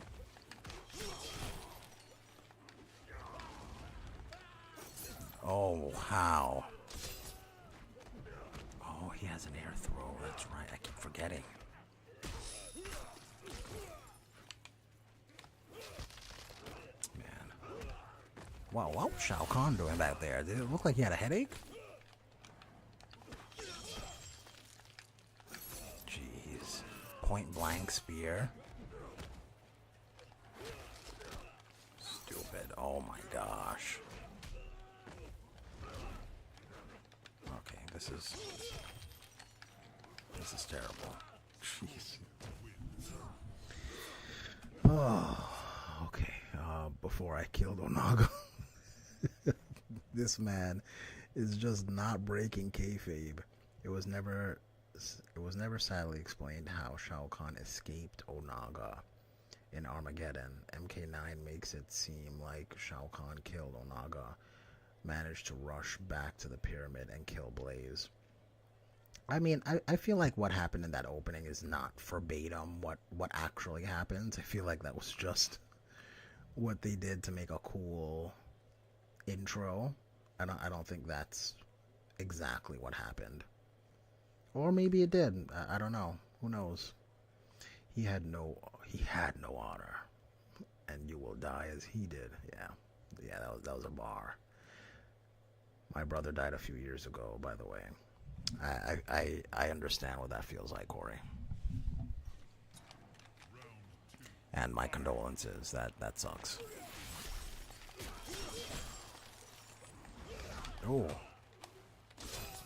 Oh, how? Oh, he has an air throw, that's right, I keep forgetting. Wow, what was Shao Kahn doing back there? Did it look like he had a headache? Jeez. Point blank spear. Stupid. Oh my gosh. Okay, this is terrible. Jeez. Oh, okay. Before I killed Onaga. This man is just not breaking kayfabe. It was never sadly explained how Shao Kahn escaped Onaga in Armageddon. MK9 makes it seem like Shao Kahn killed Onaga, managed to rush back to the pyramid and kill Blaze. I mean, I feel like what happened in that opening is not verbatim what actually happens. I feel like that was just what they did to make a cool intro. I don't think that's exactly what happened. Or maybe it did. I don't know. Who knows? He had no honor. And you will die as he did. Yeah, that was a bar. My brother died a few years ago, by the way. I understand what that feels like, Corey. And my condolences. That sucks. Oh.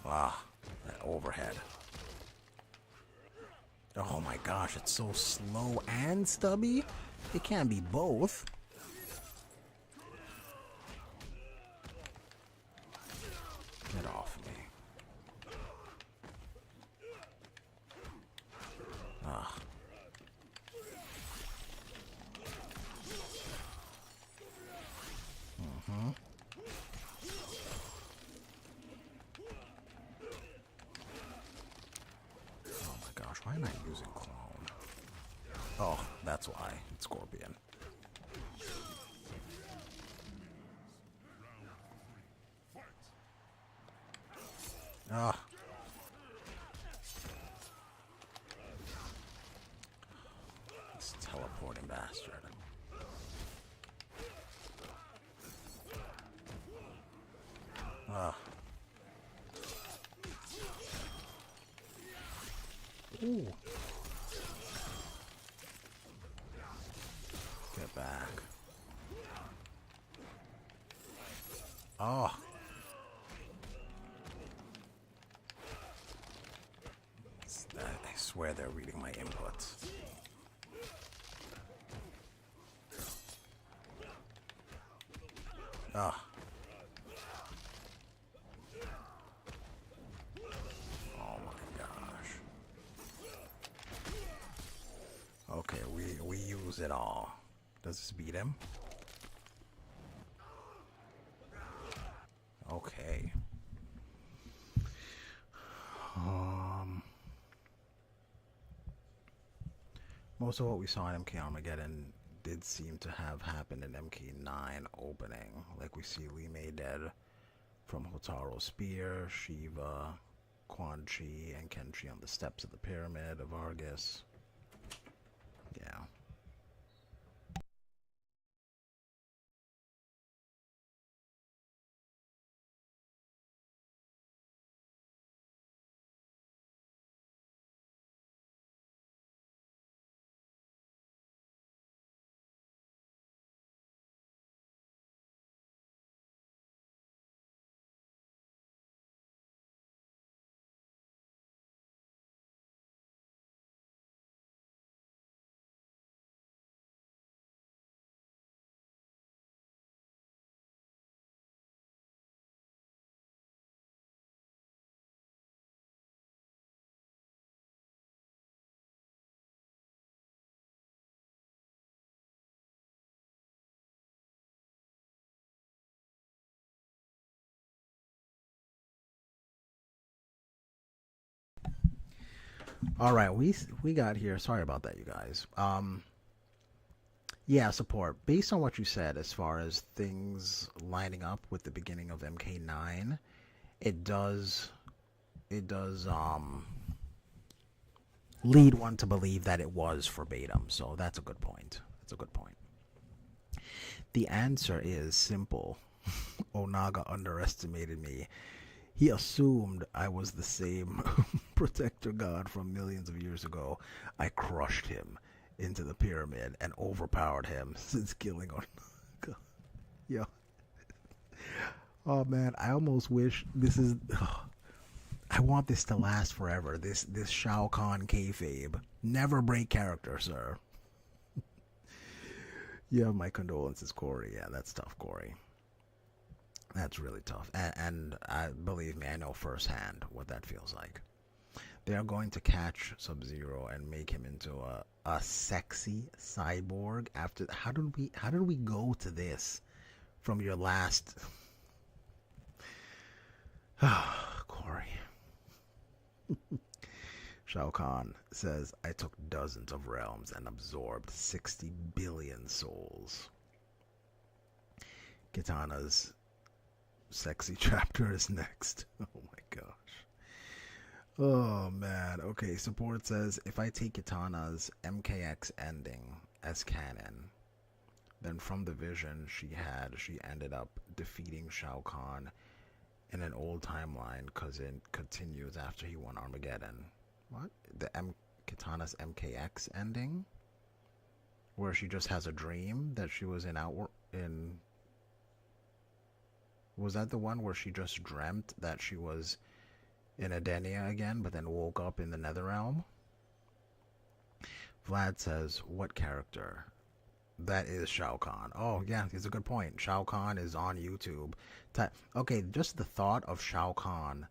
Ah, that overhead. Oh my gosh, it's so slow and stubby. It can't be both. Get off me. Ah. Mm-hmm. Oh my gosh, why am I using clone? Oh, that's why. It's Scorpion. Ugh. This teleporting bastard. Ugh. Ooh. Get back. Oh. I swear they're reading my inputs. Oh. Oh my gosh. Okay, we use it all. Does this beat him? Okay. Most of what we saw in MK Armageddon did seem to have happened in MK9 opening. Like we see Li Mei dead from Hotaro's spear, Shiva, Quan Chi, and Kenshi on the steps of the pyramid of Argus. Yeah. All right, we got here. Sorry about that, you guys. Yeah, support. Based on what you said, as far as things lining up with the beginning of MK9, it does lead one to believe that it was verbatim. So that's a good point. That's a good point. The answer is simple. Onaga underestimated me. He assumed I was the same protector god from millions of years ago. I crushed him into the pyramid and overpowered him since killing Onaga. Yeah. Oh man, I almost wish this is... I want this to last forever. This Shao Kahn kayfabe. Never break character, sir. Yeah, my condolences, Corey. Yeah, that's tough, Corey. That's really tough. And believe me, I know firsthand what that feels like. They are going to catch Sub-Zero and make him into a sexy cyborg. After how did we go to this from your last Corey. Shao Kahn says, I took dozens of realms and absorbed 60 billion souls. Kitana's sexy chapter is next. Oh my gosh. Oh man. Okay, support says, if I take Kitana's MKX ending as canon, then from the vision she ended up defeating Shao Kahn in an old timeline because it continues after he won Armageddon. What? Kitana's MKX ending? Where she just has a dream that she was in... Was that the one where she just dreamt that she was in Edenia again, but then woke up in the Netherrealm? Vlad says, what character? That is Shao Kahn. Oh, yeah, it's a good point. Shao Kahn is on YouTube. Okay, just the thought of Shao Kahn,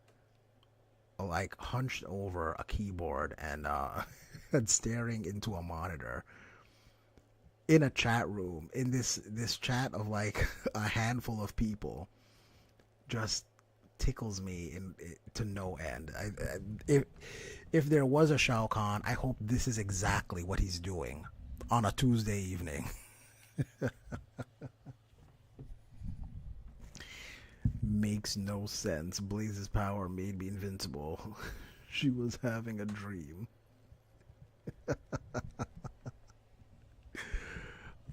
like, hunched over a keyboard and, and staring into a monitor in a chat room, in this chat of, like, a handful of people, just tickles me to no end. If there was a Shao Kahn, I hope this is exactly what he's doing on a Tuesday evening. makes no sense. Blaze's power made me invincible. She was having a dream.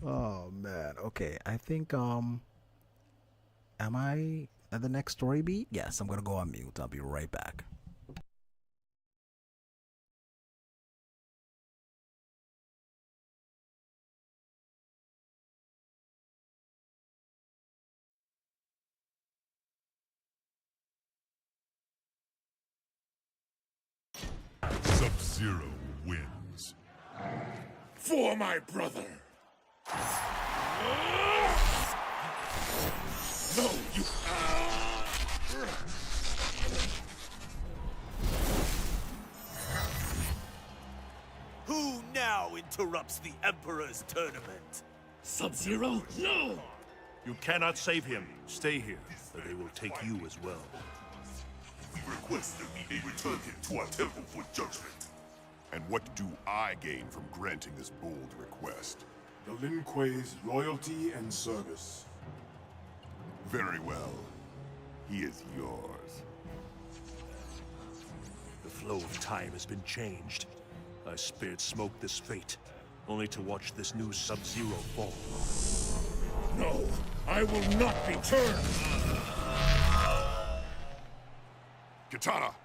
Oh man. Okay, I think am I at the next story beat? Yes, I'm gonna go on mute. I'll be right back. Sub-Zero wins. For my brother! No, you... Who now interrupts the Emperor's tournament? Sub-Zero? No! You cannot save him. Stay here, or they will take you as well. We request that we return him to our temple for judgment. And what do I gain from granting this bold request? The Lin Kuei's loyalty and service. Very well. He is yours. The flow of time has been changed. I spared Smoke this fate, only to watch this new Sub-Zero fall. No, I will not be turned! Kitana!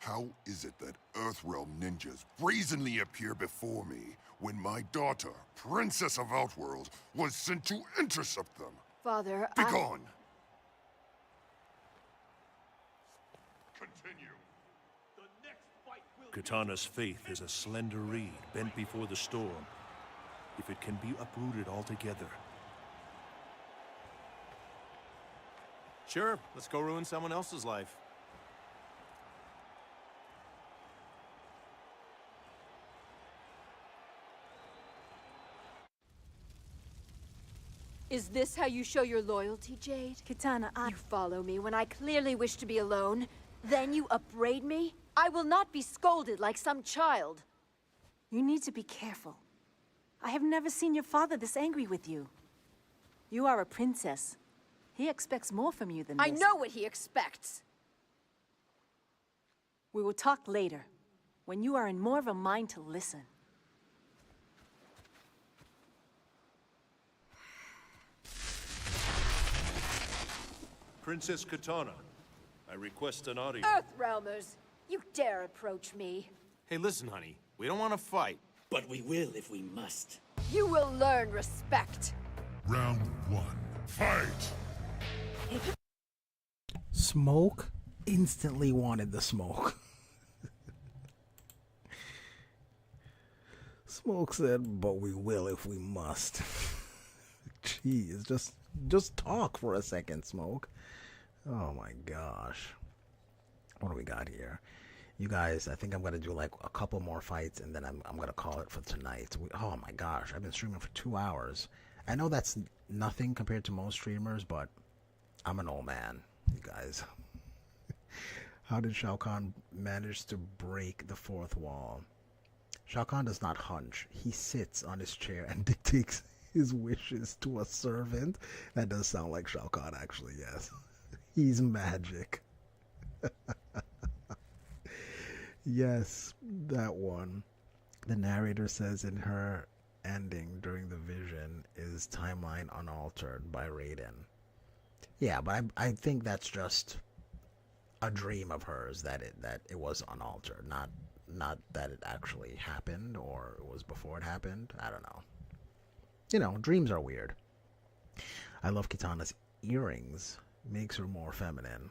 How is it that Earthrealm ninjas brazenly appear before me when my daughter, Princess of Outworld, was sent to intercept them? Father, Begone! Continue. Kitana's faith is a slender reed bent before the storm. If it can be uprooted altogether. Sure, let's go ruin someone else's life. Is this how you show your loyalty, Jade? Kitana, You follow me when I clearly wish to be alone. Then you upbraid me? I will not be scolded like some child. You need to be careful. I have never seen your father this angry with you. You are a princess. He expects more from you than this. I know what he expects. We will talk later, when you are in more of a mind to listen. Princess Kitana, I request an audience. Earthrealmers, you dare approach me. Hey, listen, honey. We don't want to fight. But we will if we must. You will learn respect. Round 1. Fight! Smoke instantly wanted the smoke. Smoke said, but we will if we must. Jeez, just talk for a second, Smoke. Oh my gosh. What do we got here? You guys, I think I'm going to do like a couple more fights and then I'm going to call it for tonight. Oh my gosh, I've been streaming for 2 hours. I know that's nothing compared to most streamers, but I'm an old man, you guys. How did Shao Kahn manage to break the fourth wall? Shao Kahn does not hunch. He sits on his chair and dictates his wishes to a servant. That does sound like Shao Kahn, actually, yes. He's magic. Yes, that one. The narrator says in her ending during the vision is timeline unaltered by Raiden. Yeah, but I think that's just a dream of hers that it was unaltered, not that it actually happened or it was before it happened. I don't know. You know, dreams are weird. I love Kitana's earrings. Makes her more feminine.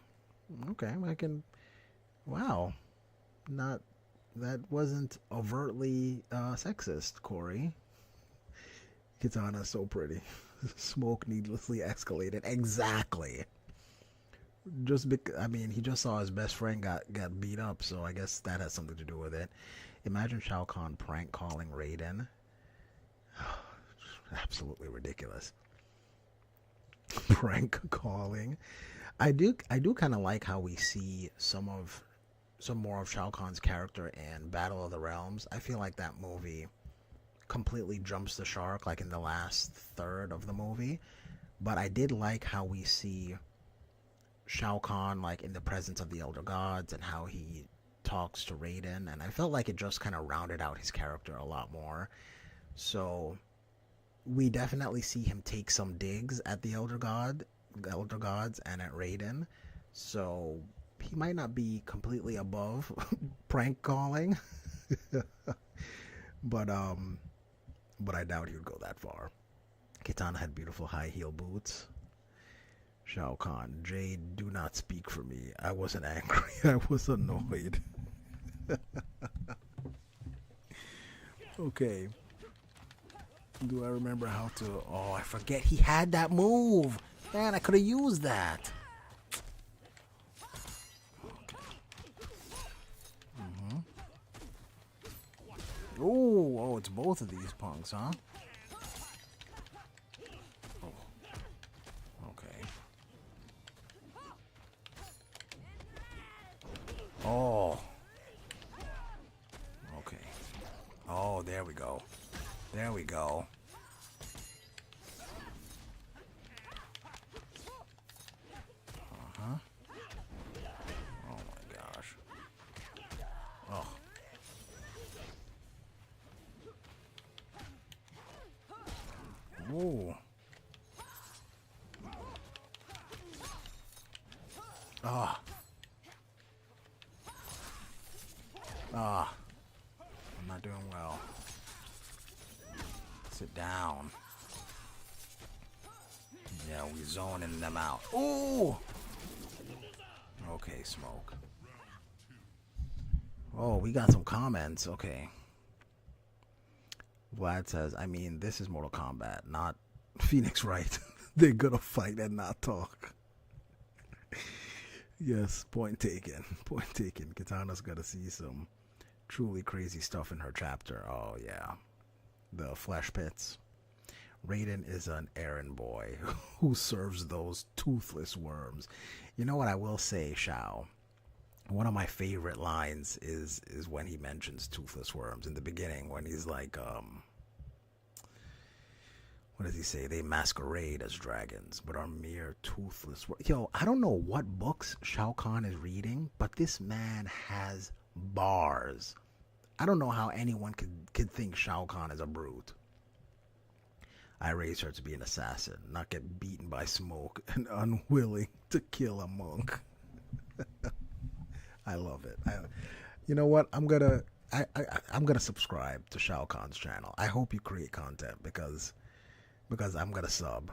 Okay, I can... Wow. Not... That wasn't overtly sexist, Corey. Kitana's so pretty. Smoke needlessly escalated. Exactly. Just because... I mean, he just saw his best friend got beat up, so I guess that has something to do with it. Imagine Shao Kahn prank calling Raiden. Absolutely ridiculous. Prank calling. I do kind of like how we see some more of Shao Kahn's character in Battle of the Realms. I feel like that movie completely jumps the shark like in the last third of the movie, but I did like how we see Shao Kahn like in the presence of the Elder Gods and how he talks to Raiden, and I felt like it just kind of rounded out his character a lot more. So we definitely see him take some digs at the Elder Gods and at Raiden. So he might not be completely above prank calling. but I doubt he would go that far. Kitana had beautiful high heel boots. Shao Kahn, Jade, do not speak for me. I wasn't angry. I was annoyed. Okay. Do I remember how to... Oh, I forget he had that move. Man, I could have used that. Oh, it's both of these punks, huh? Oh. Okay. Oh. Okay. Oh, there we go. There we go. Uh-huh. Oh my gosh. Oh. Ooh. Ah. Ah. I'm not doing well. Sit down. Yeah, we zoning them out. Ooh. Okay, smoke. Oh, we got some comments. Okay. Vlad says, I mean, this is Mortal Kombat, not Phoenix Wright. They're gonna fight and not talk. Yes, point taken. Point taken. Kitana's gonna see some truly crazy stuff in her chapter. Oh, yeah. The flesh pits. Raiden is an errand boy who serves those toothless worms. You know what I will say, Shao? One of my favorite lines is when he mentions toothless worms in the beginning, when he's like, what does he say? They masquerade as dragons, but are mere toothless worms. Yo, I don't know what books Shao Kahn is reading, but this man has bars. I don't know how anyone could think Shao Kahn is a brute. I raised her to be an assassin, not get beaten by smoke and unwilling to kill a monk. I love it. You know what? I'm gonna subscribe to Shao Kahn's channel. I hope you create content because I'm gonna sub.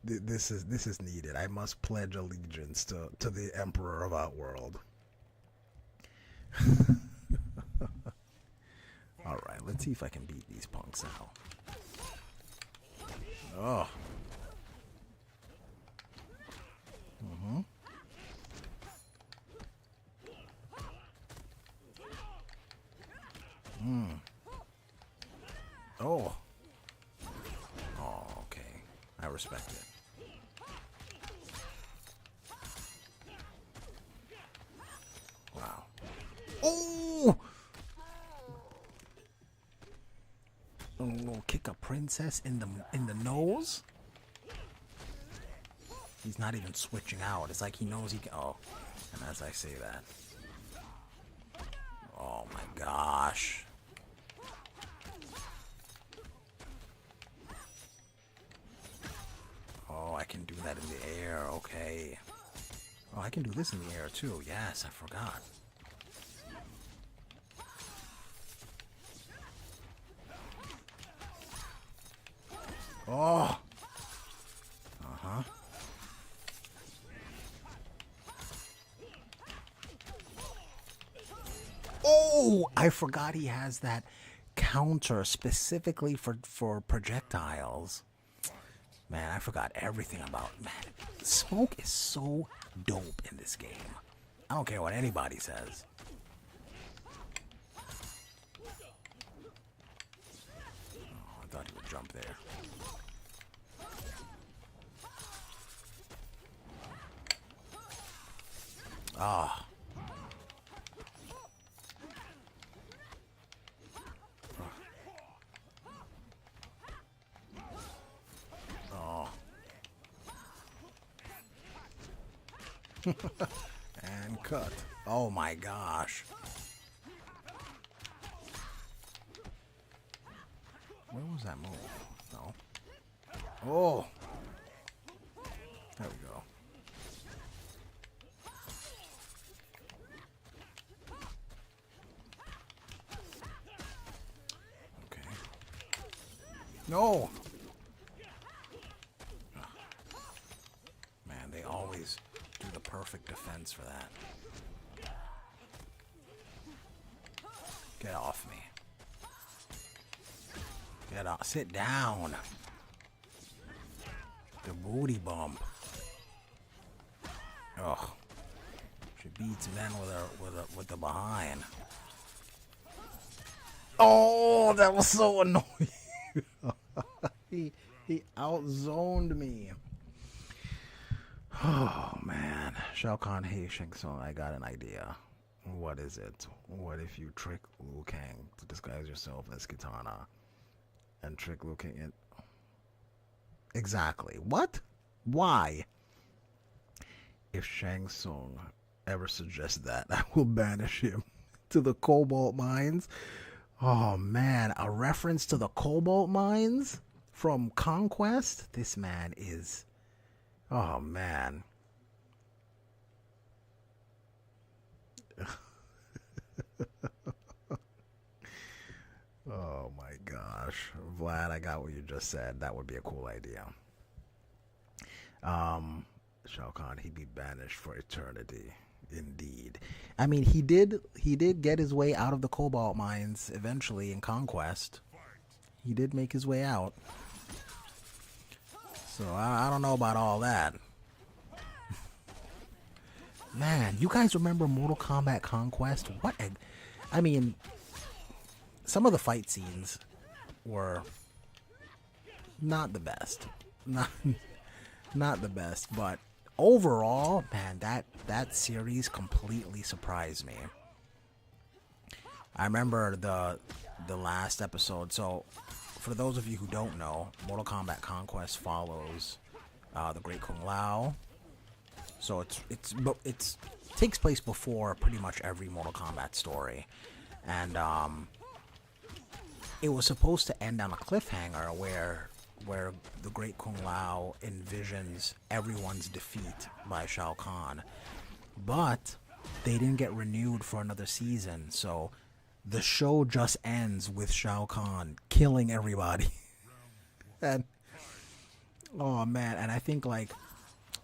This is needed. I must pledge allegiance to the Emperor of Outworld. All right, let's see if I can beat these punks now. Oh. Mhm. Oh. Oh, okay. I respect it. Wow. Oh! Oh, kick a princess in the nose? He's not even switching out. It's like he knows he can. Oh, and as I say that. Oh my gosh. Oh, I can do that in the air. Okay. Oh, I can do this in the air too. Yes, I forgot. Oh. Uh-huh. Oh, I forgot he has that counter specifically for projectiles. Man, I forgot everything about. Man, Smoke is so dope in this game. I don't care what anybody says. Oh, I thought he would jump there. Ah. And cut. Oh my gosh. Where was that move? No. Oh. There we go. Okay. No. Man, they always do the perfect defense for that. Get off me. Get off. Sit down. The booty bump. Oh. She beats men with the behind. Oh, that was so annoying. he outzoned me. Oh man. Shao Kahn, hey Shang Tsung, I got an idea. What is it? What if you trick Liu Kang to disguise yourself as Kitana and trick Liu Kang in? Exactly. What? Why? If Shang Tsung ever suggests that, I will banish him to the Cobalt Mines. Oh man, a reference to the Cobalt Mines from Conquest? This man is... Oh man. Oh my gosh. Vlad, I got what you just said. That would be a cool idea. Shao Kahn, he'd be banished for eternity. Indeed. I mean, he did get his way out of the Cobalt Mines eventually in Conquest. He did make his way out. So I don't know about all that. Man, you guys remember Mortal Kombat Conquest? I mean, some of the fight scenes were not the best. Not the best, but overall, man, that series completely surprised me. I remember the last episode. So, for those of you who don't know, Mortal Kombat Conquest follows the Great Kung Lao. So it takes place before pretty much every Mortal Kombat story, and it was supposed to end on a cliffhanger where the Great Kung Lao envisions everyone's defeat by Shao Kahn, but they didn't get renewed for another season, so the show just ends with Shao Kahn killing everybody. And oh man, and I think, like,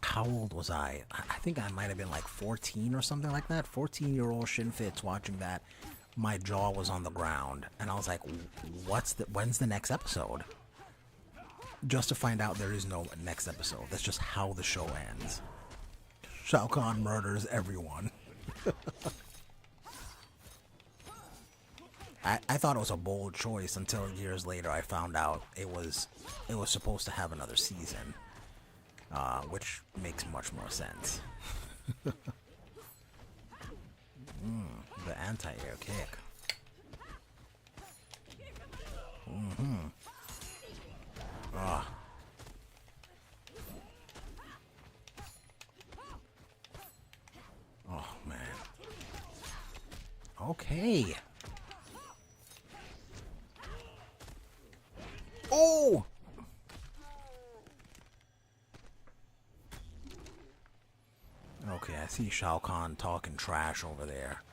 how old was I? I think I might have been like 14 or something like that. 14-year-old Shinfitz watching that. My jaw was on the ground, and I was like, when's the next episode? Just to find out there is no next episode. That's just how the show ends. Shao Kahn murders everyone. I thought it was a bold choice until years later I found out it was supposed to have another season, which makes much more sense. The anti-air kick. Ah. Oh man. Okay. Oh! Okay, I see Shao Kahn talking trash over there.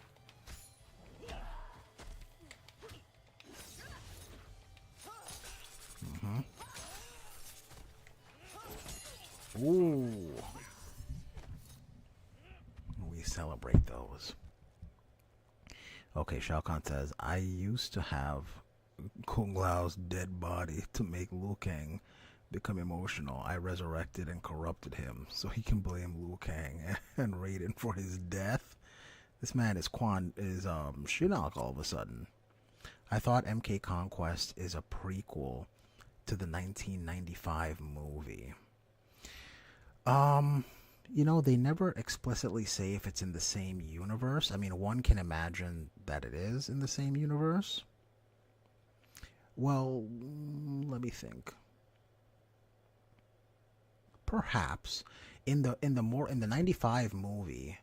Ooh. We celebrate those. Okay, Shao Kahn says, I used to have Kung Lao's dead body to make Liu Kang become emotional. I resurrected and corrupted him so he can blame Liu Kang and Raiden for his death. This man is Shinnok all of a sudden. I thought MK Conquest is a prequel to the 1995 movie. You know, they never explicitly say if it's in the same universe. I mean, one can imagine that it is in the same universe. Well, let me think. Perhaps. in the 95 movie,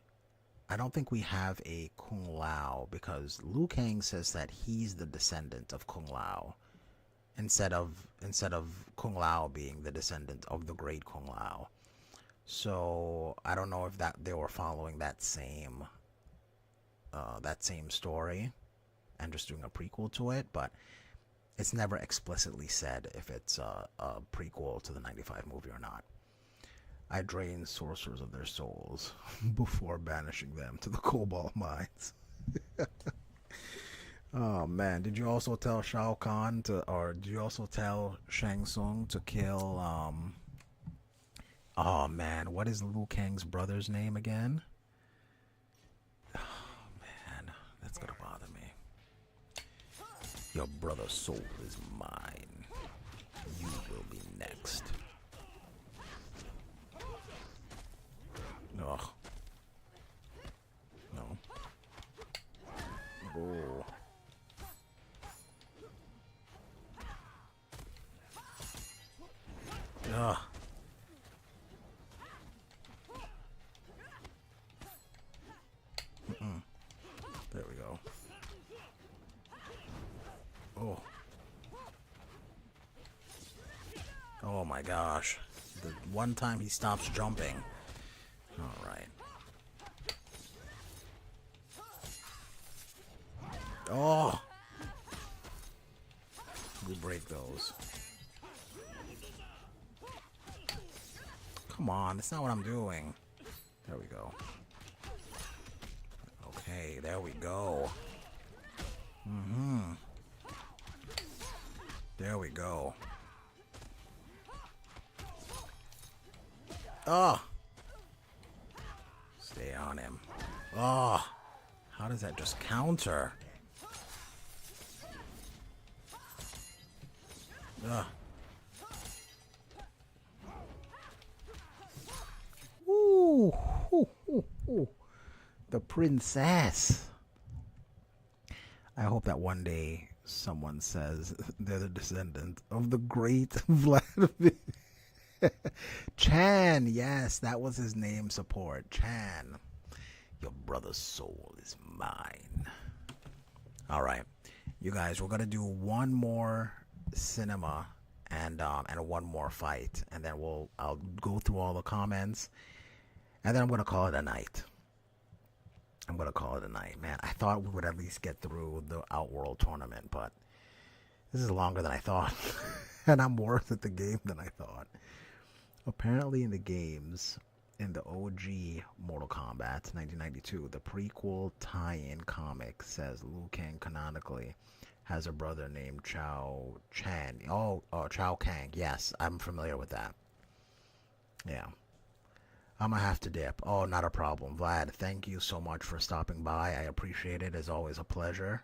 I don't think we have a Kung Lao because Liu Kang says that he's the descendant of Kung Lao instead of Kung Lao being the descendant of the great Kung Lao. So I don't know if that they were following that same story and just doing a prequel to it, but it's never explicitly said if it's a prequel to the 95 movie or not. I drain sorcerers of their souls before banishing them to the cobalt mines. Oh man, did you also tell Shao Kahn or did you also tell Shang Tsung to kill, oh man, what is Liu Kang's brother's name again? Oh man, that's gonna bother me. Your brother's soul is mine. You will be next. Ugh. No. Oh. Ugh. There we go. Oh. Oh my gosh. The one time he stops jumping. All right. Oh. We break those. Come on, that's not what I'm doing. There we go. Okay, there we go. There we go. Oh. Stay on him. Oh. How does that just counter? Ugh. Ooh. Ooh, ooh, ooh. The princess. I hope that one day someone says they're the descendant of the great Vladimir Chan. Yes, that was his name support. Chan. Your brother's soul is mine. All right, you guys, we're gonna do one more cinema and one more fight, and then I'll go through all the comments, and then I'm gonna call it a night. Man. I thought we would at least get through the Outworld tournament, but this is longer than I thought. And I'm worse at the game than I thought. Apparently in the games, in the OG Mortal Kombat 1992, the prequel tie-in comic says Liu Kang canonically has a brother named Chao Chan. Oh, Chao Kang. Yes, I'm familiar with that. Yeah. I'm gonna have to dip. Oh, not a problem. Vlad, thank you so much for stopping by. I appreciate it. It's always a pleasure.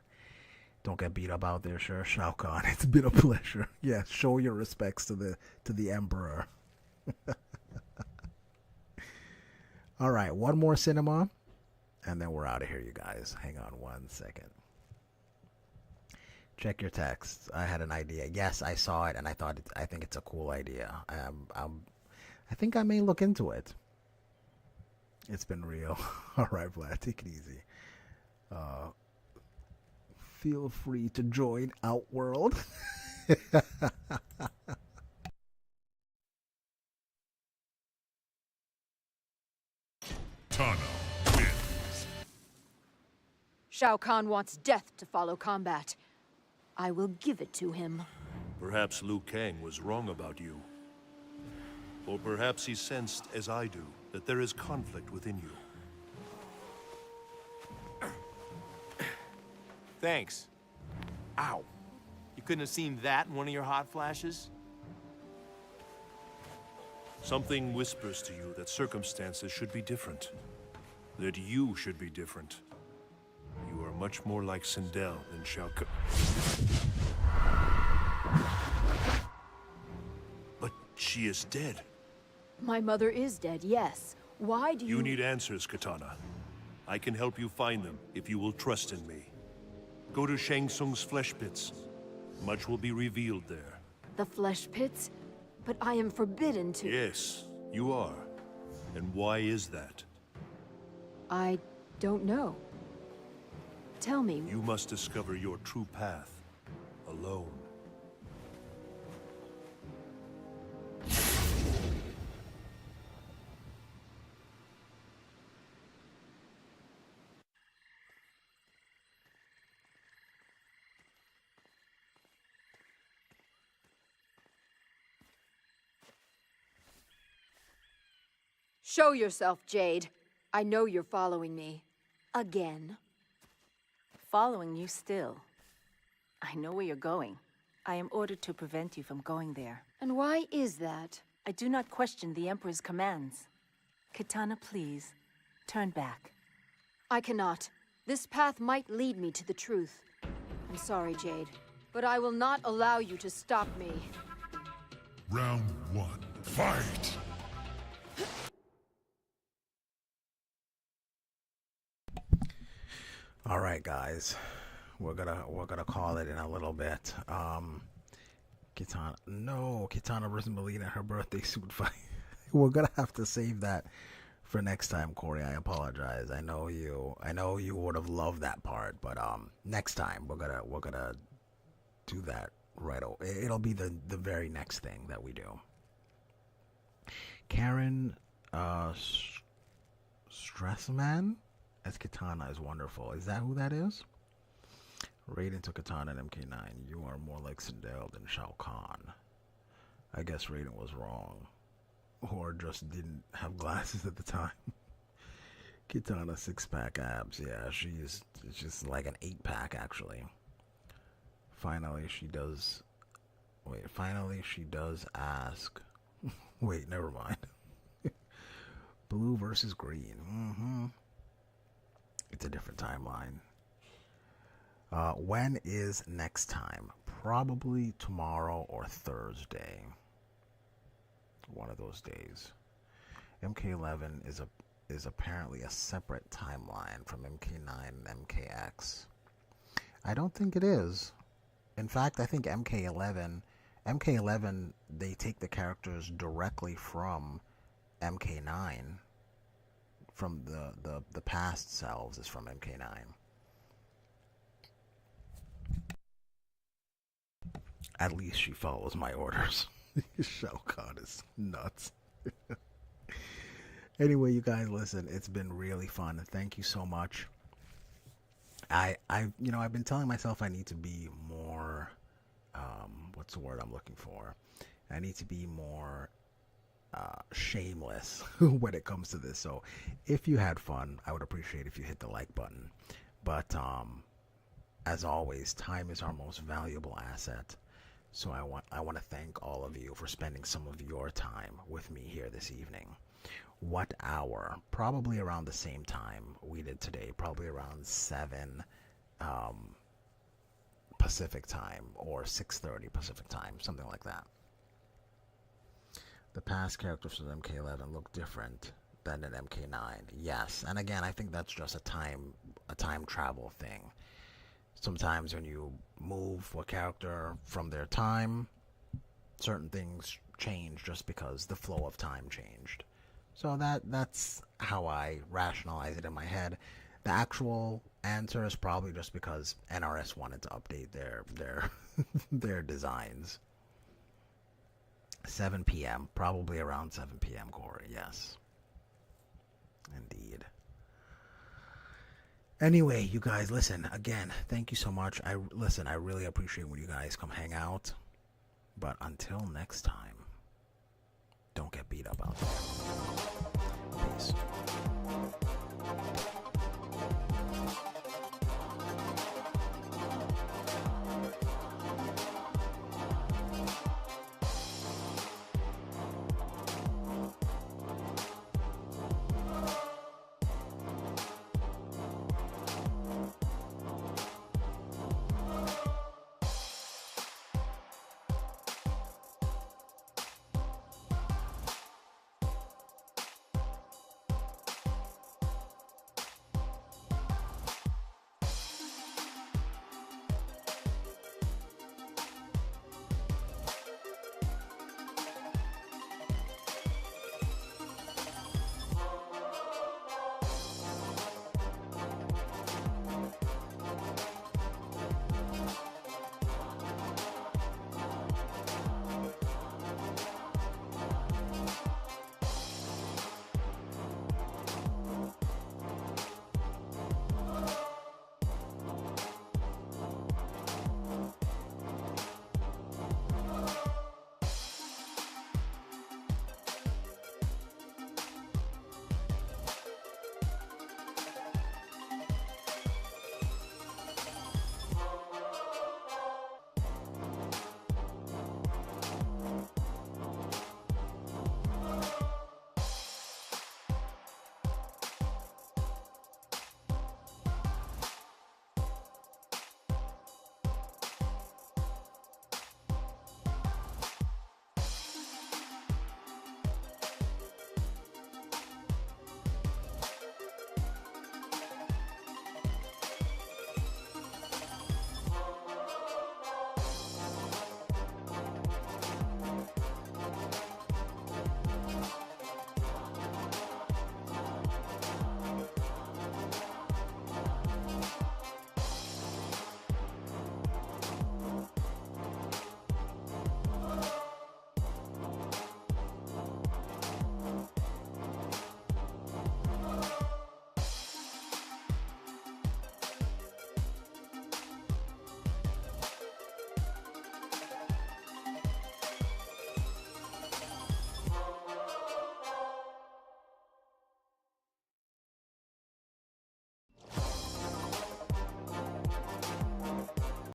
Don't get beat up out there, sure. Shao Kahn, it's been a pleasure. Yeah, show your respects to the Emperor. All right, one more cinema, and then we're out of here, you guys. Hang on one second. Check your texts. I had an idea. Yes, I saw it, and I think it's a cool idea. I think I may look into it. It's been real. All right, Vlad, take it easy. Feel free to join Outworld. Tana wins. Shao Kahn wants death to follow combat. I will give it to him. Perhaps Liu Kang was wrong about you. Or perhaps he sensed, as I do, that there is conflict within you. Thanks. Ow. You couldn't have seen that in one of your hot flashes? Something whispers to you that circumstances should be different. That you should be different. You are much more like Sindel than Shao Kahn. But she is dead. My mother is dead, yes. Why do you... You need answers, Katana. I can help you find them if you will trust in me. Go to Shang Tsung's flesh pits. Much will be revealed there. The flesh pits? But I am forbidden to... Yes, you are. And why is that? I don't know. Tell me. You must discover your true path, alone. Show yourself, Jade. I know you're following me. Again. Following you still. I know where you're going. I am ordered to prevent you from going there. And why is that? I do not question the Emperor's commands. Kitana, please, turn back. I cannot. This path might lead me to the truth. I'm sorry, Jade, but I will not allow you to stop me. Round 1. Fight! All right, guys, we're gonna call it in a little bit. Kitana versus Melina, her birthday suit fight. We're gonna have to save that for next time, Corey. I apologize. I know you would have loved that part, but next time we're gonna do that right away. It'll be the very next thing that we do. Karen Stressman as Kitana is wonderful. Is that who that is? Raiden to Kitana and MK9. You are more like Sindel than Shao Kahn. I guess Raiden was wrong. Or just didn't have glasses at the time. Kitana 6-pack abs. Yeah, she's just like an 8-pack actually. Finally she does ask. Wait, never mind. Blue versus green. It's a different timeline. When is next time? Probably tomorrow or Thursday. One of those days. MK11 is apparently a separate timeline from MK9 and MKX. I don't think it is. In fact, I think MK11, they take the characters directly from MK9. From the past selves is from MK9. At least she follows my orders. Shao Kahn is nuts. Anyway, you guys, listen, it's been really fun. Thank you so much. I've been telling myself I need to be more, what's the word I'm looking for? I need to be more shameless when it comes to this. So if you had fun, I would appreciate if you hit the like button. But as always, time is our most valuable asset. So I want to thank all of you for spending some of your time with me here this evening. What hour? Probably around the same time we did today, probably around 7 Pacific time or 6:30 Pacific time, something like that. The past characters from MK11 look different than in MK9. Yes, and again, I think that's just a time travel thing. Sometimes when you move a character from their time, certain things change just because the flow of time changed. So that's how I rationalize it in my head. The actual answer is probably just because NRS wanted to update their designs. 7 p.m. Probably around 7 p.m. Corey. Yes. Indeed. Anyway, you guys, listen, again, thank you so much. I really appreciate when you guys come hang out. But until next time, don't get beat up out there. Peace.